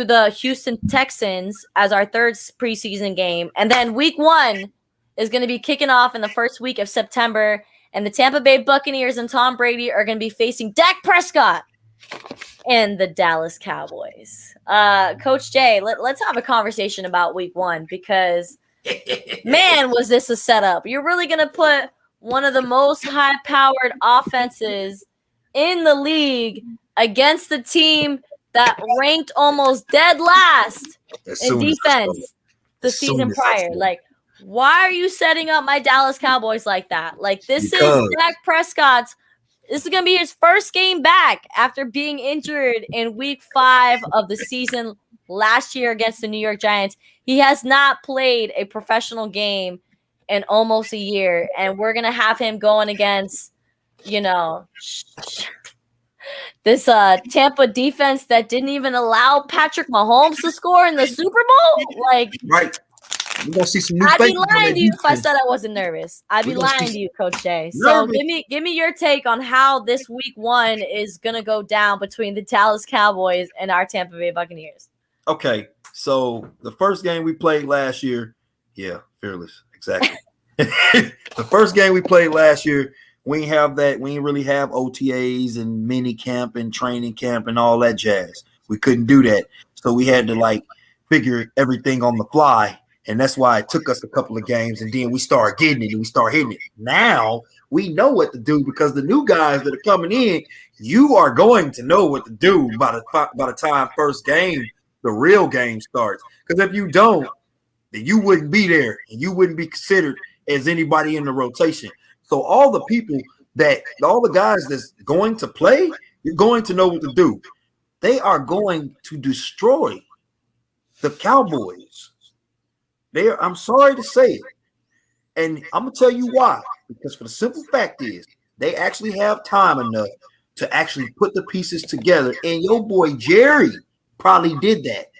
G: the Houston Texans as our third preseason game. And then Week 1 is going to be kicking off in the first week of September, and the Tampa Bay Buccaneers and Tom Brady are going to be facing Dak Prescott and the Dallas Cowboys. Coach Jay, let's have a conversation about Week 1, because, man, was this a setup. You're really going to put one of the most high-powered offenses in the league against the team that ranked almost dead last in defense the season prior. Like, why are you setting up my Dallas Cowboys like that? Like, this is Dak Prescott's. This is going to be his first game back after being injured in Week 5 of the season last year against the New York Giants. He has not played a professional game in almost a year, and we're gonna have him going against, this Tampa defense that didn't even allow Patrick Mahomes to score in the Super Bowl. Like,
E: right. We're gonna see some new
G: I'd be
E: faces on
G: lying
E: that
G: to you if I
E: defense.
G: said I wasn't nervous. I'd be
E: We're gonna see
G: lying to you, Coach Jay. So
E: nervous.
G: give me your take on how this week 1 is gonna go down between the Dallas Cowboys and our Tampa Bay Buccaneers.
E: Okay, so the first game we played last year, yeah, fearless, exactly. The first game we played last year, we ain't have that. We ain't really have OTAs and mini camp and training camp and all that jazz. We couldn't do that, so we had to figure everything on the fly, and that's why it took us a couple of games, and then we started getting it and we start hitting it. Now we know what to do because the new guys that are coming in, you are going to know what to do by the time first game, the real game starts. Because if you don't, then you wouldn't be there and you wouldn't be considered as anybody in the rotation. So all the guys that's going to play, you're going to know what to do. They are going to destroy the Cowboys. I'm sorry to say it. And I'm going to tell you why. Because for the simple fact is, they actually have time enough to actually put the pieces together. And your boy Jerry probably did that.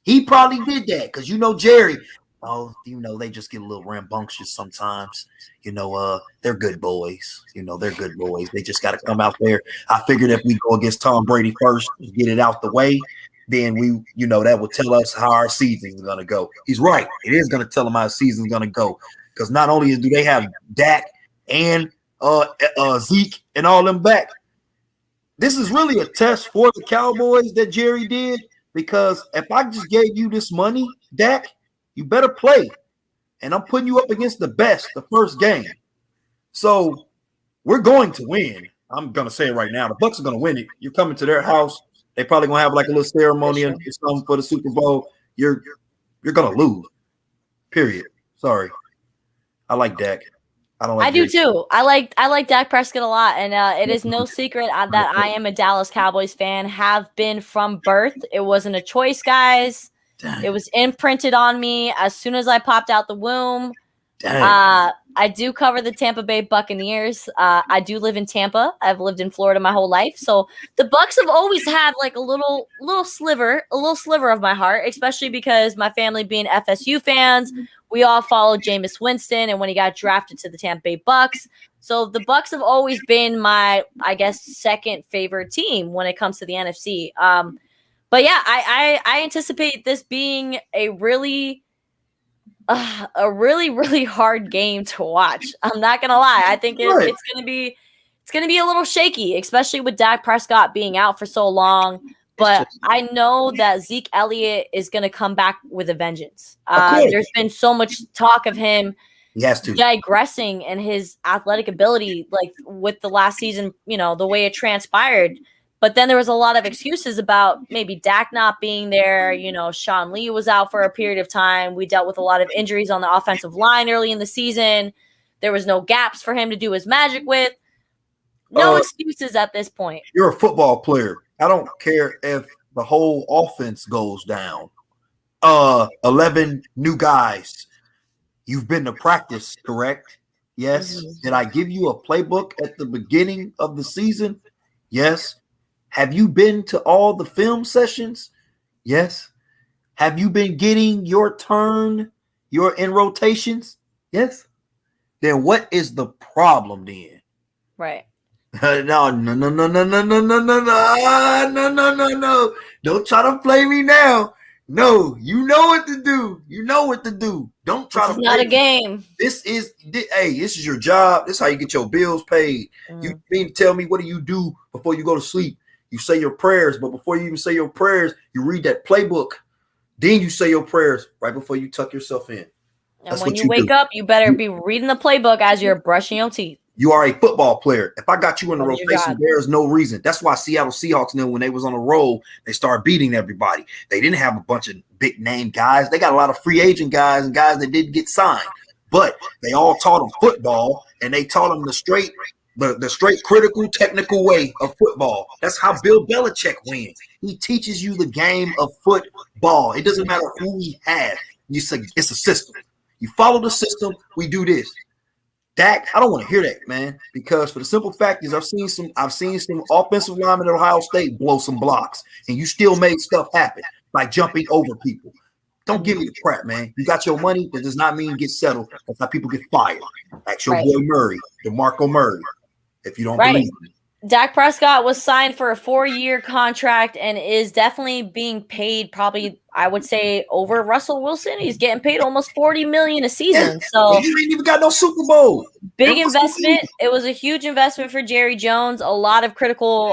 E: He probably did that because Jerry. Oh, they just get a little rambunctious sometimes. They're good boys. They're good boys. They just got to come out there. I figured if we go against Tom Brady first, get it out the way, then that will tell us how our season is going to go. He's right. It is going to tell them how the season is going to go because not only do they have Dak and Zeke and all them back, this is really a test for the Cowboys that Jerry did because if I just gave you this money, Dak, you better play. And I'm putting you up against the best the first game. So we're going to win. I'm going to say it right now. The Bucs are going to win it. You're coming to their house. They probably going to have a little ceremony or something for the Super Bowl. You're going to lose. Period. Sorry. I like Dak.
G: I do too. I like Dak Prescott a lot, and it is no secret that I am a Dallas Cowboys fan. Have been from birth. It wasn't a choice, guys. Dang. It was imprinted on me as soon as I popped out the womb. I do cover the Tampa Bay Buccaneers. I do live in Tampa. I've lived in Florida my whole life, so the Bucs have always had a little sliver of my heart, especially because my family being FSU fans. We all followed Jameis Winston, and when he got drafted to the Tampa Bay Bucs. So the Bucs have always been my, I guess, second favorite team when it comes to the NFC. But yeah, I anticipate this being a really hard game to watch. I'm not gonna lie. I think it's gonna be a little shaky, especially with Dak Prescott being out for so long. But I know that Zeke Elliott is going to come back with a vengeance. There's been so much talk of him digressing in his athletic ability, with the last season, the way it transpired. But then there was a lot of excuses about maybe Dak not being there. Sean Lee was out for a period of time. We dealt with a lot of injuries on the offensive line early in the season. There was no gaps for him to do his magic with. No excuses at this point.
E: You're a football player. I don't care if the whole offense goes down. 11 new guys. You've been to practice, correct? Yes. Mm-hmm. Did I give you a playbook at the beginning of the season? Yes. Have you been to all the film sessions? Yes. Have you been getting your turn, your in rotations? Yes. Then what is the problem then?
G: Right.
E: No. Don't try to play me now. No, you know what to do. Don't try to play.
G: It's not a game.
E: This is your job. This is how you get your bills paid. You mean to tell me what do you do before you go to sleep? You say your prayers, but before you even say your prayers, you read that playbook. Then you say your prayers right before you tuck yourself in.
G: And when you wake up, you better be reading the playbook as you're brushing your teeth.
E: You are a football player. If I got you in the rotation, there is no reason. That's why Seattle Seahawks knew when they was on a roll, they started beating everybody. They didn't have a bunch of big name guys. They got a lot of free agent guys and guys that didn't get signed. But they all taught them football, and they taught them the straight critical, technical way of football. That's how Bill Belichick wins. He teaches you the game of football. It doesn't matter who he has. You say it's a system. You follow the system. We do this. Dak, I don't want to hear that, man, because for the simple fact is I've seen some offensive linemen at Ohio State blow some blocks, and you still made stuff happen by jumping over people. Don't give me the crap, man. You got your money. That does not mean get settled. That's how people get fired. Like your boy Murray, DeMarco Murray, if you don't believe me.
G: Dak Prescott was signed for a 4-year contract and is definitely being paid probably, I would say, over Russell Wilson. He's getting paid almost $40 million a season. So
E: you ain't even got no Super Bowl.
G: Big investment. It was a huge investment for Jerry Jones. A lot of critical,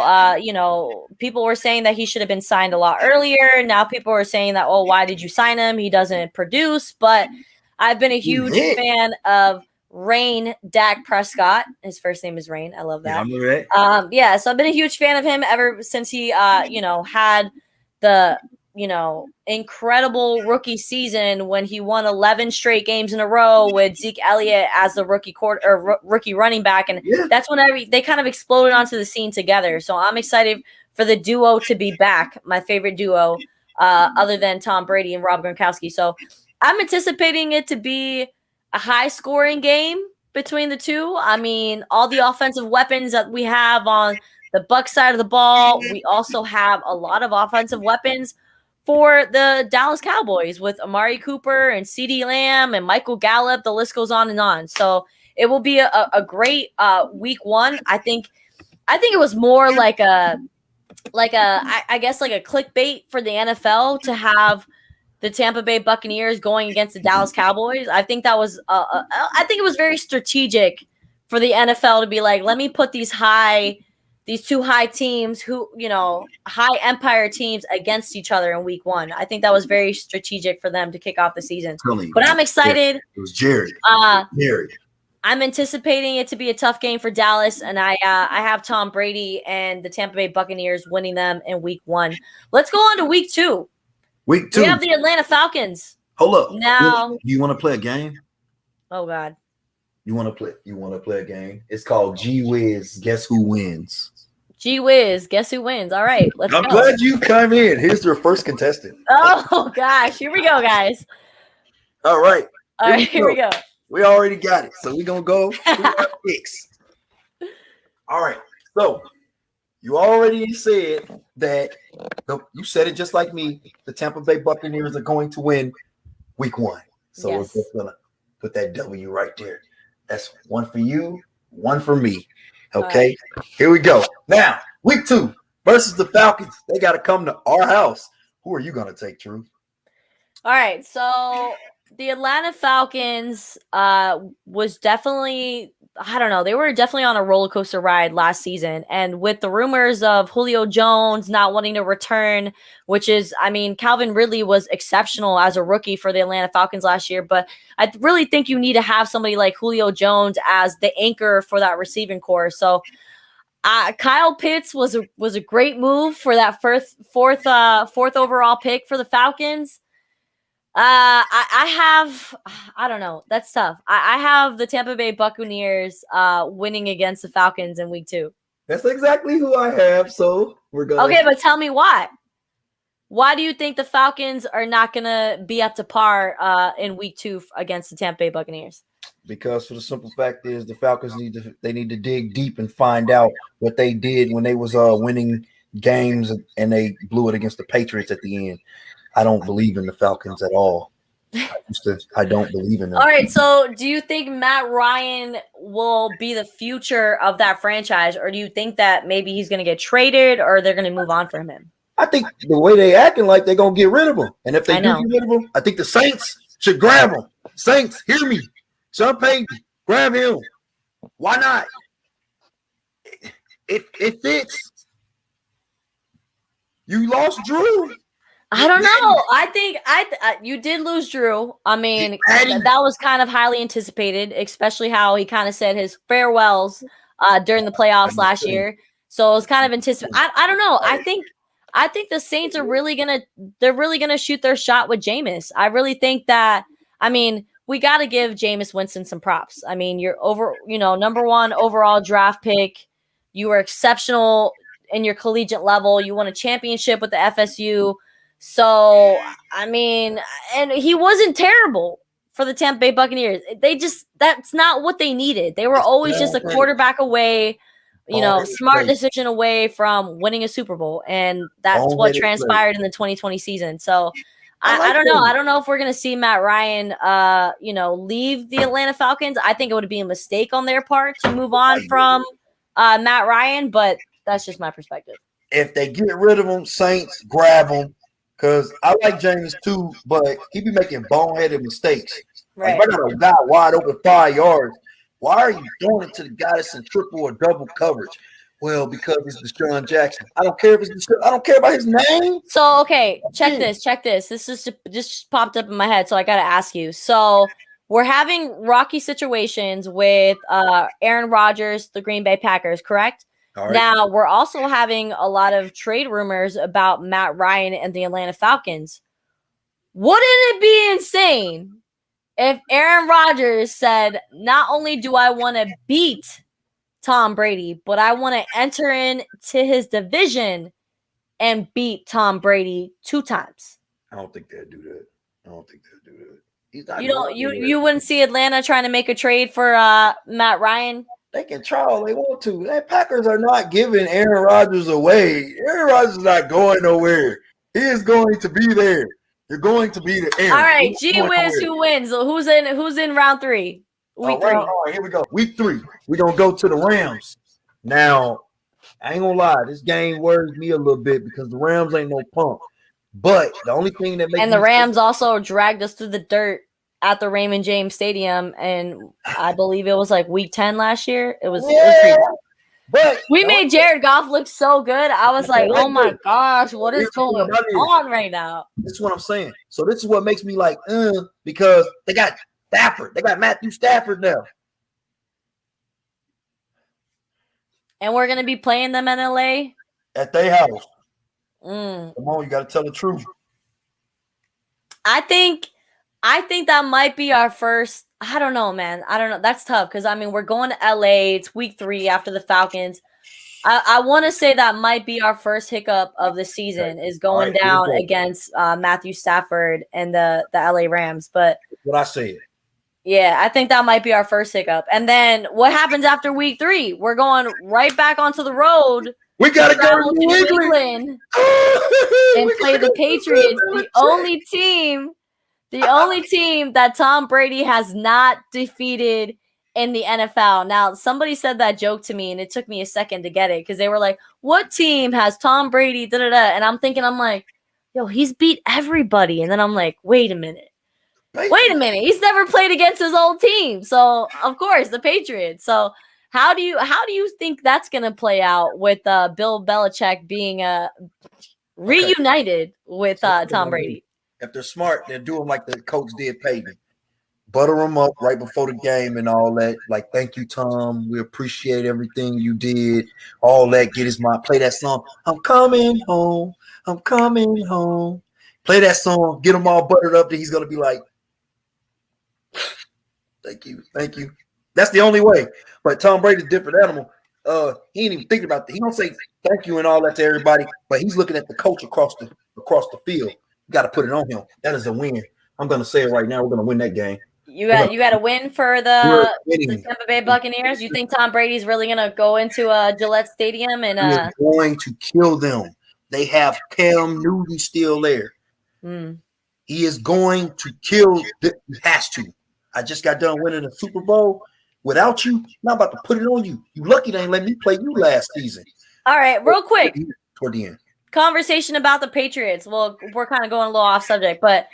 G: people were saying that he should have been signed a lot earlier. Now people are saying that, oh, why did you sign him? He doesn't produce. But I've been a huge fan of Rain Dak Prescott. His first name is Rain. I love that. So I've been a huge fan of him ever since he had the incredible rookie season when he won 11 straight games in a row with Zeke Elliott as the rookie running back, and that's when they kind of exploded onto the scene together. So I'm excited for the duo to be back, my favorite duo other than Tom Brady and Rob Gronkowski. So I'm anticipating it to be a high-scoring game between the two. I mean, all the offensive weapons that we have on the Bucs side of the ball, we also have a lot of offensive weapons for the Dallas Cowboys with Amari Cooper and CeeDee Lamb and Michael Gallup. The list goes on and on. So it will be a great week one. I think it was more like a clickbait for the NFL to have the Tampa Bay Buccaneers going against the Dallas Cowboys. I think that was I think it was very strategic for the NFL to be like, let me put these two high teams high empire teams against each other in week one. I think that was very strategic for them to kick off the season. But I'm excited.
E: It was Jared.
G: I'm anticipating it to be a tough game for Dallas, and I have Tom Brady and the Tampa Bay Buccaneers winning them in week one. Let's go on to week two.
E: Week two.
G: We have the Atlanta Falcons.
E: Hold up.
G: Now,
E: you want to play a game?
G: Oh God.
E: You want to play a game? It's called Gee Whiz. Guess who wins?
G: Gee whiz, guess who wins? All right, let's go.
E: I'm glad you come in. Here's your first contestant.
G: Oh gosh, here we go, guys.
E: All right.
G: Here we go.
E: We already got it. So we're gonna go through our picks. All right. So you already said that you said it just like me. The Tampa Bay Buccaneers are going to win week one. So we're just gonna put that W right there. That's one for you, one for me. Okay, Here we go. Now, week two versus the Falcons. They got to come to our house. Who are you going to take, Truth?
G: All right, so the Atlanta Falcons was definitely, I don't know, they were definitely on a roller coaster ride last season. And with the rumors of Julio Jones not wanting to return, which is, I mean, Calvin Ridley was exceptional as a rookie for the Atlanta Falcons last year. But I really think you need to have somebody like Julio Jones as the anchor for that receiving core. So Kyle Pitts was a great move for that fourth overall pick for the Falcons. I don't know. That's tough. I have the Tampa Bay Buccaneers winning against the Falcons in week two.
E: That's exactly who I have. So we're going.
G: Okay, but tell me why. Why do you think the Falcons are not going to be up to par in week two against the Tampa Bay Buccaneers?
E: Because for the simple fact is the Falcons need to dig deep and find out what they did when they was winning games and they blew it against the Patriots at the end. I don't believe in the Falcons at all. I don't believe in them.
G: All right, so do you think Matt Ryan will be the future of that franchise, or do you think that maybe he's going to get traded or they're going to move on from him?
E: I think the way they acting like they're going to get rid of him. And if they do get rid of him, I think the Saints should grab him. Saints, hear me. Sean Payton, grab him. Why not? It fits. You lost Drew.
G: I don't know. I think you did lose Drew. I mean, that was kind of highly anticipated, especially how he kind of said his farewells during the playoffs last year. So it was kind of anticipated. I don't know. I think the Saints are really gonna shoot their shot with Jameis. I really think that. I mean, we got to give Jameis Winston some props. I mean, you're number one overall draft pick. You were exceptional in your collegiate level. You won a championship with the FSU. So, I mean, and he wasn't terrible for the Tampa Bay Buccaneers. That's not what they needed. They were always just a quarterback away, smart decision away from winning a Super Bowl. And that's what transpired in the 2020 season. So I don't know. I don't know if we're going to see Matt Ryan, leave the Atlanta Falcons. I think it would be a mistake on their part to move on from Matt Ryan, but that's just my perspective.
L: If they get rid of him, Saints, grab him. Because I like James too, but he be making boneheaded mistakes.
G: Right.
L: Like, if I got a guy wide open 5 yards, why are you throwing it to the guy that's in triple or double coverage? Well, because it's Deshaun Jackson. I don't care if it's Deshaun. I don't care about his name.
G: So, okay, check this. This is just popped up in my head, so I got to ask you. So, we're having rocky situations with Aaron Rodgers, the Green Bay Packers, correct? Right. Now, we're also having a lot of trade rumors about Matt Ryan and the Atlanta Falcons. Wouldn't it be insane if Aaron Rodgers said, not only do I want to beat Tom Brady, but I want to enter into his division and beat Tom Brady 2 times?
L: I don't think they'll do that.
G: You wouldn't see Atlanta trying to make a trade for Matt Ryan?
L: They can try all they want to. The Packers are not giving Aaron Rodgers away. Aaron Rodgers is not going nowhere. He is going to be there. You're going to be the Aaron.
G: All right, gee whiz, who wins? Who's in round 3? Week 3.
L: All right, here we go. Week 3. We're going to go to the Rams. Now, I ain't going to lie. This game worries me a little bit because the Rams ain't no punk. But the only thing that makes
G: the Rams also dragged us through the dirt at the Raymond James Stadium, and I believe it was like week 10 last year. It was pretty bad. But we made Jared Goff look so good. I was like, oh my gosh, what is going on right now?
L: This is what I'm saying. So this is what makes me like, because they got Stafford. They got Matthew Stafford now.
G: And we're going to be playing them in LA?
L: At their house. Come on, you got to tell the truth.
G: I think that might be our first. I don't know, man. I don't know. That's tough because, we're going to LA. It's week 3 after the Falcons. I want to say that might be our first hiccup of the season is going down against Matthew Stafford and the LA Rams. But
L: what I said.
G: Yeah, I think that might be our first hiccup. And then what happens after week 3? We're going right back onto the road.
L: We got to go to New England
G: and play the Patriots, the only team that Tom Brady has not defeated in the NFL. Now, somebody said that joke to me, and it took me a second to get it because they were like, what team has Tom Brady? And I'm thinking, yo, he's beat everybody. And then I'm like, wait a minute. He's never played against his old team. So, of course, the Patriots. So, how do you think that's going to play out with Bill Belichick being reunited with Tom Brady?
L: If they're smart, they'll do them like the coach did Peyton. Butter them up right before the game and all that. Like, thank you, Tom. We appreciate everything you did. All that. Get his mind. Play that song. I'm coming home. I'm coming home. Play that song. Get them all buttered up. Then he's going to be like, thank you. Thank you. That's the only way. But Tom Brady's a different animal. He ain't even thinking about that. He don't say thank you and all that to everybody, but he's looking at the coach across the field. You got to put it on him. That is a win. I'm going to say it right now. We're going to win that game.
G: You got a win for the Tampa Bay Buccaneers. You think Tom Brady's really going to go into Gillette Stadium and
L: He's going to kill them? They have Cam Newton still there. He is going to kill. He has to. I just got done winning a Super Bowl. Without you, I'm about to put it on you. You lucky they ain't let me play you last season.
G: All right, real quick.
L: Toward the end.
G: Conversation about the Patriots. Well, we're kind of going a little off subject, but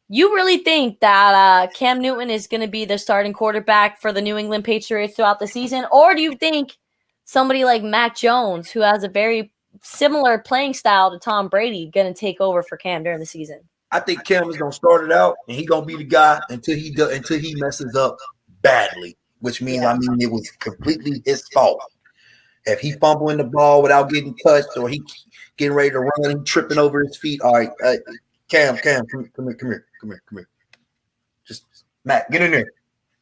G: you really think that Cam Newton is going to be the starting quarterback for the New England Patriots throughout the season? Or do you think somebody like Mac Jones, who has a very similar playing style to Tom Brady, going to take over for Cam during the season?
L: I think Cam is going to start it out, and he's going to be the guy until he messes up badly. Which means, it was completely his fault. If he fumbling the ball without getting touched or he getting ready to run, he tripping over his feet. All right, Cam, come here. Just, Matt, get in there.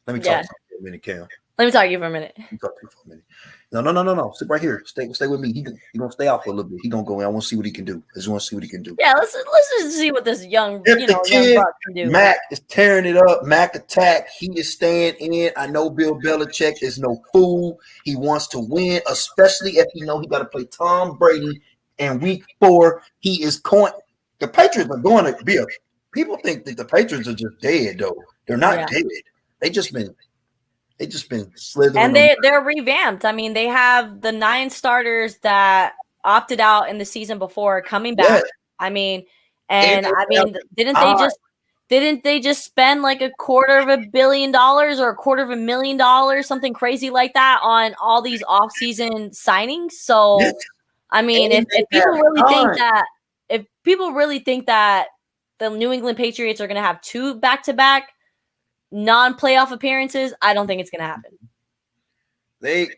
L: Let me talk to you for a minute, Cam.
G: Let me talk to you for a minute.
L: Let me talk to you for a minute. No. Sit right here. Stay with me. He gonna stay out for a little bit. He gonna go in. I want to see what he can do. I just want to see what he can do.
G: Yeah, let's just see what this young
L: If the kid,
G: young buck can do.
L: Mac is tearing it up. Mac attack. He is staying in. I know Bill Belichick is no fool. He wants to win, especially if he know he got to play Tom Brady in week 4. He is going. The Patriots are going to be a. People think that the Patriots are just dead though. They're not dead. They just been slithering.
G: And they're revamped. I mean, they have the 9 starters that opted out in the season before coming back.
L: Yes.
G: I mean, didn't they just spend like $250 million or $250,000, something crazy like that, on all these off-season signings? So,
L: Yes.
G: I mean, if people really think that the New England Patriots are going to have 2 back-to-back non-playoff appearances, I don't think it's going to happen.
L: The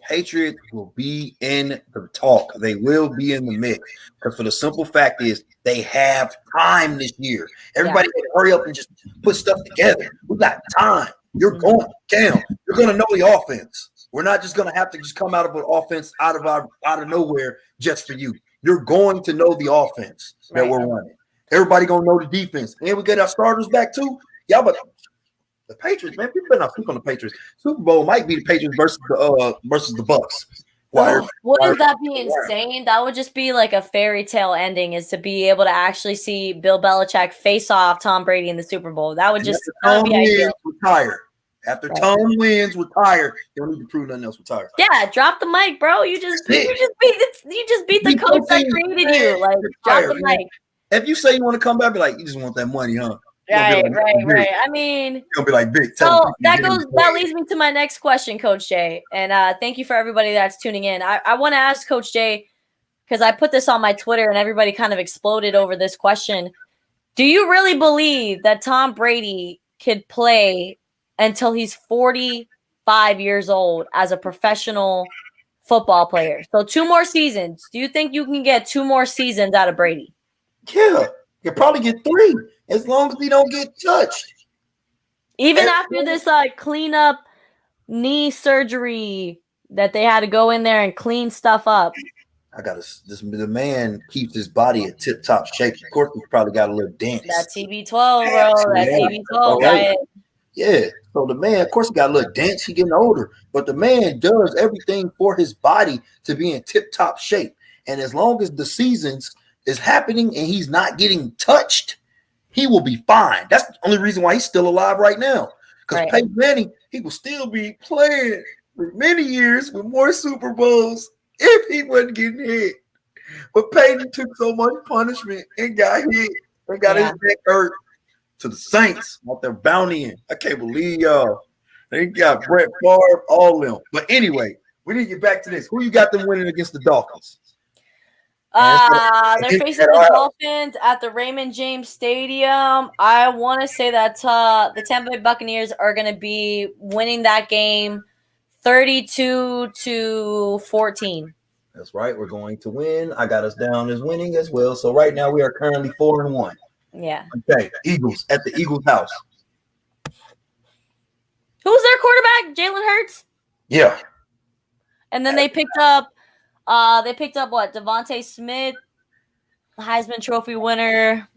L: Patriots will be in the talk. They will be in the mix. Because for the simple fact is they have time this year. Everybody can hurry up and just put stuff together. We got time. You're going down. You're going to know the offense. We're not just going to have to just come out of an offense out of nowhere just for you. You're going to know the offense that we're running. Everybody going to know the defense. And we get our starters back too. Yeah, but the Patriots, man, people better not sleep on the Patriots. Super Bowl might be the Patriots versus the Bucks.
G: Wouldn't that be insane? That would just be like a fairy tale ending, is to be able to actually see Bill Belichick face off Tom Brady in the Super Bowl. That would just be ideal.
L: Retire. After Tom wins, retire. You don't need to prove nothing else. Retire.
G: Yeah, drop the mic, bro. You just beat the coach that created you. Like, drop the mic.
L: If you say you want to come back, be like, you just want that money, huh?
G: Right. I mean,
L: you'll be like big.
G: So that leads me to my next question, Coach Jay. And thank you for everybody that's tuning in. I want to ask Coach Jay, because I put this on my Twitter and everybody kind of exploded over this question. Do you really believe that Tom Brady could play until he's 45 years old as a professional football player? So 2 more seasons. Do you think you can get 2 more seasons out of Brady?
L: Yeah, you'll probably get 3. As long as he don't get touched.
G: Even after this cleanup knee surgery that they had to go in there and clean stuff up.
L: The man keeps his body in tip-top shape. Of course, he's probably got a little dance.
G: That TB12, bro. That TB12 diet.
L: Yeah. So the man, of course, he got a little dance. He's getting older. But the man does everything for his body to be in tip-top shape. And as long as the seasons is happening and he's not getting touched, he will be fine. That's the only reason why he's still alive right now. Because Peyton Manning, he will still be playing for many years with more Super Bowls if he wasn't getting hit. But Peyton took so much punishment and got hit and got his neck hurt to the Saints out there bountying. I can't believe y'all. They got Brett Favre, all of them. But anyway, we need to get back to this. Who you got them winning against the Dolphins?
G: They're facing the Dolphins at the Raymond James Stadium. I want to say that the Tampa Bay Buccaneers are going to be winning that game 32-14.
L: That's right. We're going to win. I got us down as winning as well. So right now we are currently 4-1.
G: Yeah.
L: Okay. Eagles at the Eagles house.
G: Who's their quarterback? Jalen Hurts?
L: Yeah.
G: And then they picked up what? Devontae Smith, Heisman Trophy winner.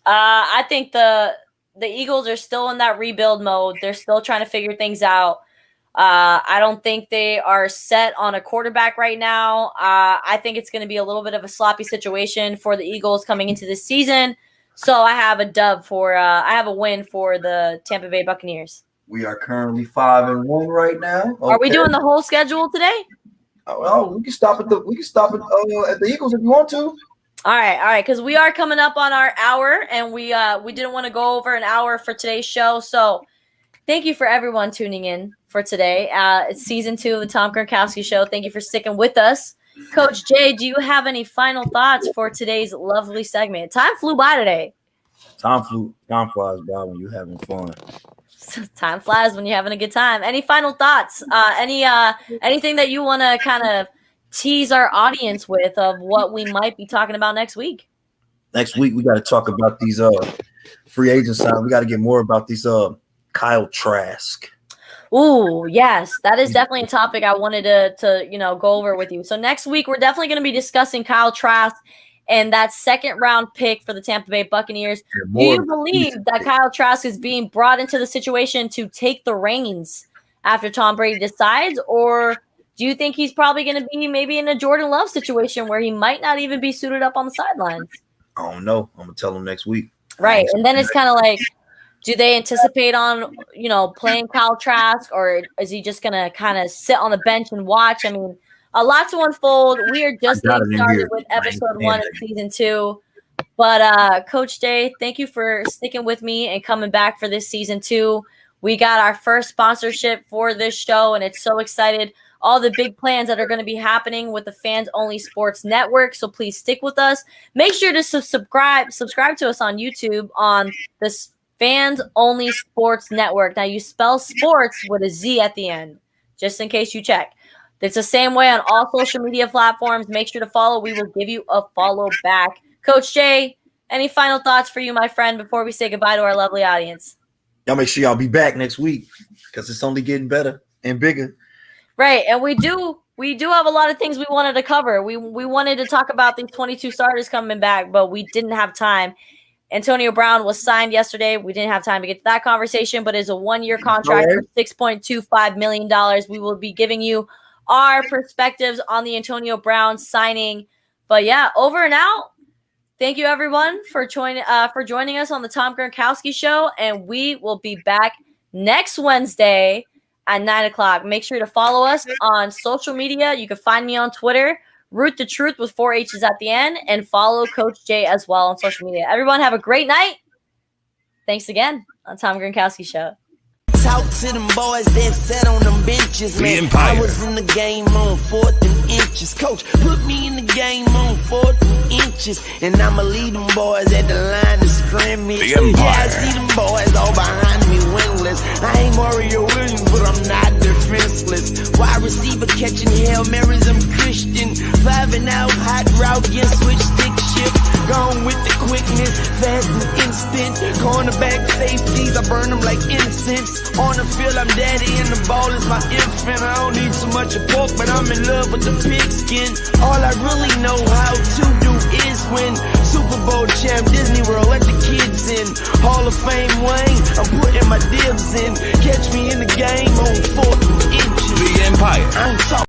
G: I think the Eagles are still in that rebuild mode. They're still trying to figure things out. I don't think they are set on a quarterback right now. I think it's going to be a little bit of a sloppy situation for the Eagles coming into this season. So I have I have a win for the Tampa Bay Buccaneers.
L: We are currently 5-1 right now. Okay.
G: Are we doing the whole schedule today?
L: Oh, we can stop at the Eagles if you want to.
G: All right, because we are coming up on our hour, and we didn't want to go over an hour for today's show. So thank you for everyone tuning in for today. It's season 2 of the Tom Gronkowski Show. Thank you for sticking with us. Coach Jay, do you have any final thoughts for today's lovely segment? Time flew by today.
L: Time flies by when you're having fun.
G: Time flies when you're having a good time. Any final thoughts? Anything that you want to kind of tease our audience with of what we might be talking about next week?
L: Next week we got to talk about these free agent signs. We got to get more about these Kyle Trask.
G: Ooh, yes, that is definitely a topic I wanted to go over with you. So next week we're definitely going to be discussing Kyle Trask and that second round pick for the Tampa Bay Buccaneers. Do you believe that Kyle Trask is being brought into the situation to take the reins after Tom Brady decides, or do you think he's probably going to be maybe in a Jordan Love situation where he might not even be suited up on the sidelines?
E: I don't know. I'm gonna tell him next week.
G: Right, and then it's kind of like, do they anticipate on, playing Kyle Trask, or is he just going to kind of sit on the bench and watch? I mean, a lot to unfold. We are just getting started with episode 1 of season 2. But Coach Jay, thank you for sticking with me and coming back for this season 2. We got our first sponsorship for this show, and it's so excited. All the big plans that are going to be happening with the Fans Only Sports Network. So please stick with us. Make sure to subscribe to us on YouTube on this Fans Only Sports Network. Now you spell sports with a Z at the end, just in case you check. It's the same way on all social media platforms. Make sure to follow. We will give you a follow back. Coach Jay, any final thoughts for you, my friend, before we say goodbye to our lovely audience?
E: Y'all make sure y'all be back next week because it's only getting better and bigger.
G: Right, and we do have a lot of things we wanted to cover. We wanted to talk about these 22 starters coming back, but we didn't have time. Antonio Brown was signed yesterday. We didn't have time to get to that conversation, but it's a 1-year contract for $6.25 million. We will be giving you our perspectives on the Antonio Brown signing. But yeah, over and out. Thank you, everyone, for joining us on the Tom Gronkowski Show, and we will be back next Wednesday at 9 o'clock. Make sure to follow us on social media. You can find me on Twitter, Ruth the Truth with 4 H's at the end, and follow Coach Jay as well on social media. Everyone have a great night. Thanks again on Tom Gronkowski Show.
D: Talk to them boys that sat on them benches, man. I was in the game on 4th and inches. Coach, put me in the game on 4th and inches, and I'ma lead them boys at the line of scrimmage. Yeah, I see them boys all behind me winless. I ain't Mario Williams, but I'm not defenseless. Wide receiver catching Hail Marys, I'm Christian. 5 and out, hot route, get switch stick shift. Gone with the quickness, fast and instant. Cornerback safeties, I burn them like incense. On the field, I'm daddy, and the ball is my infant. I don't need so much of pork, but I'm in love with the pigskin. All I really know how to do is win. Super Bowl champ, Disney World, let the kids in. Hall of Fame Wayne, I'm putting my dibs in. Catch me in the game on 4th and inches.
C: The Empire.
D: I'm talking.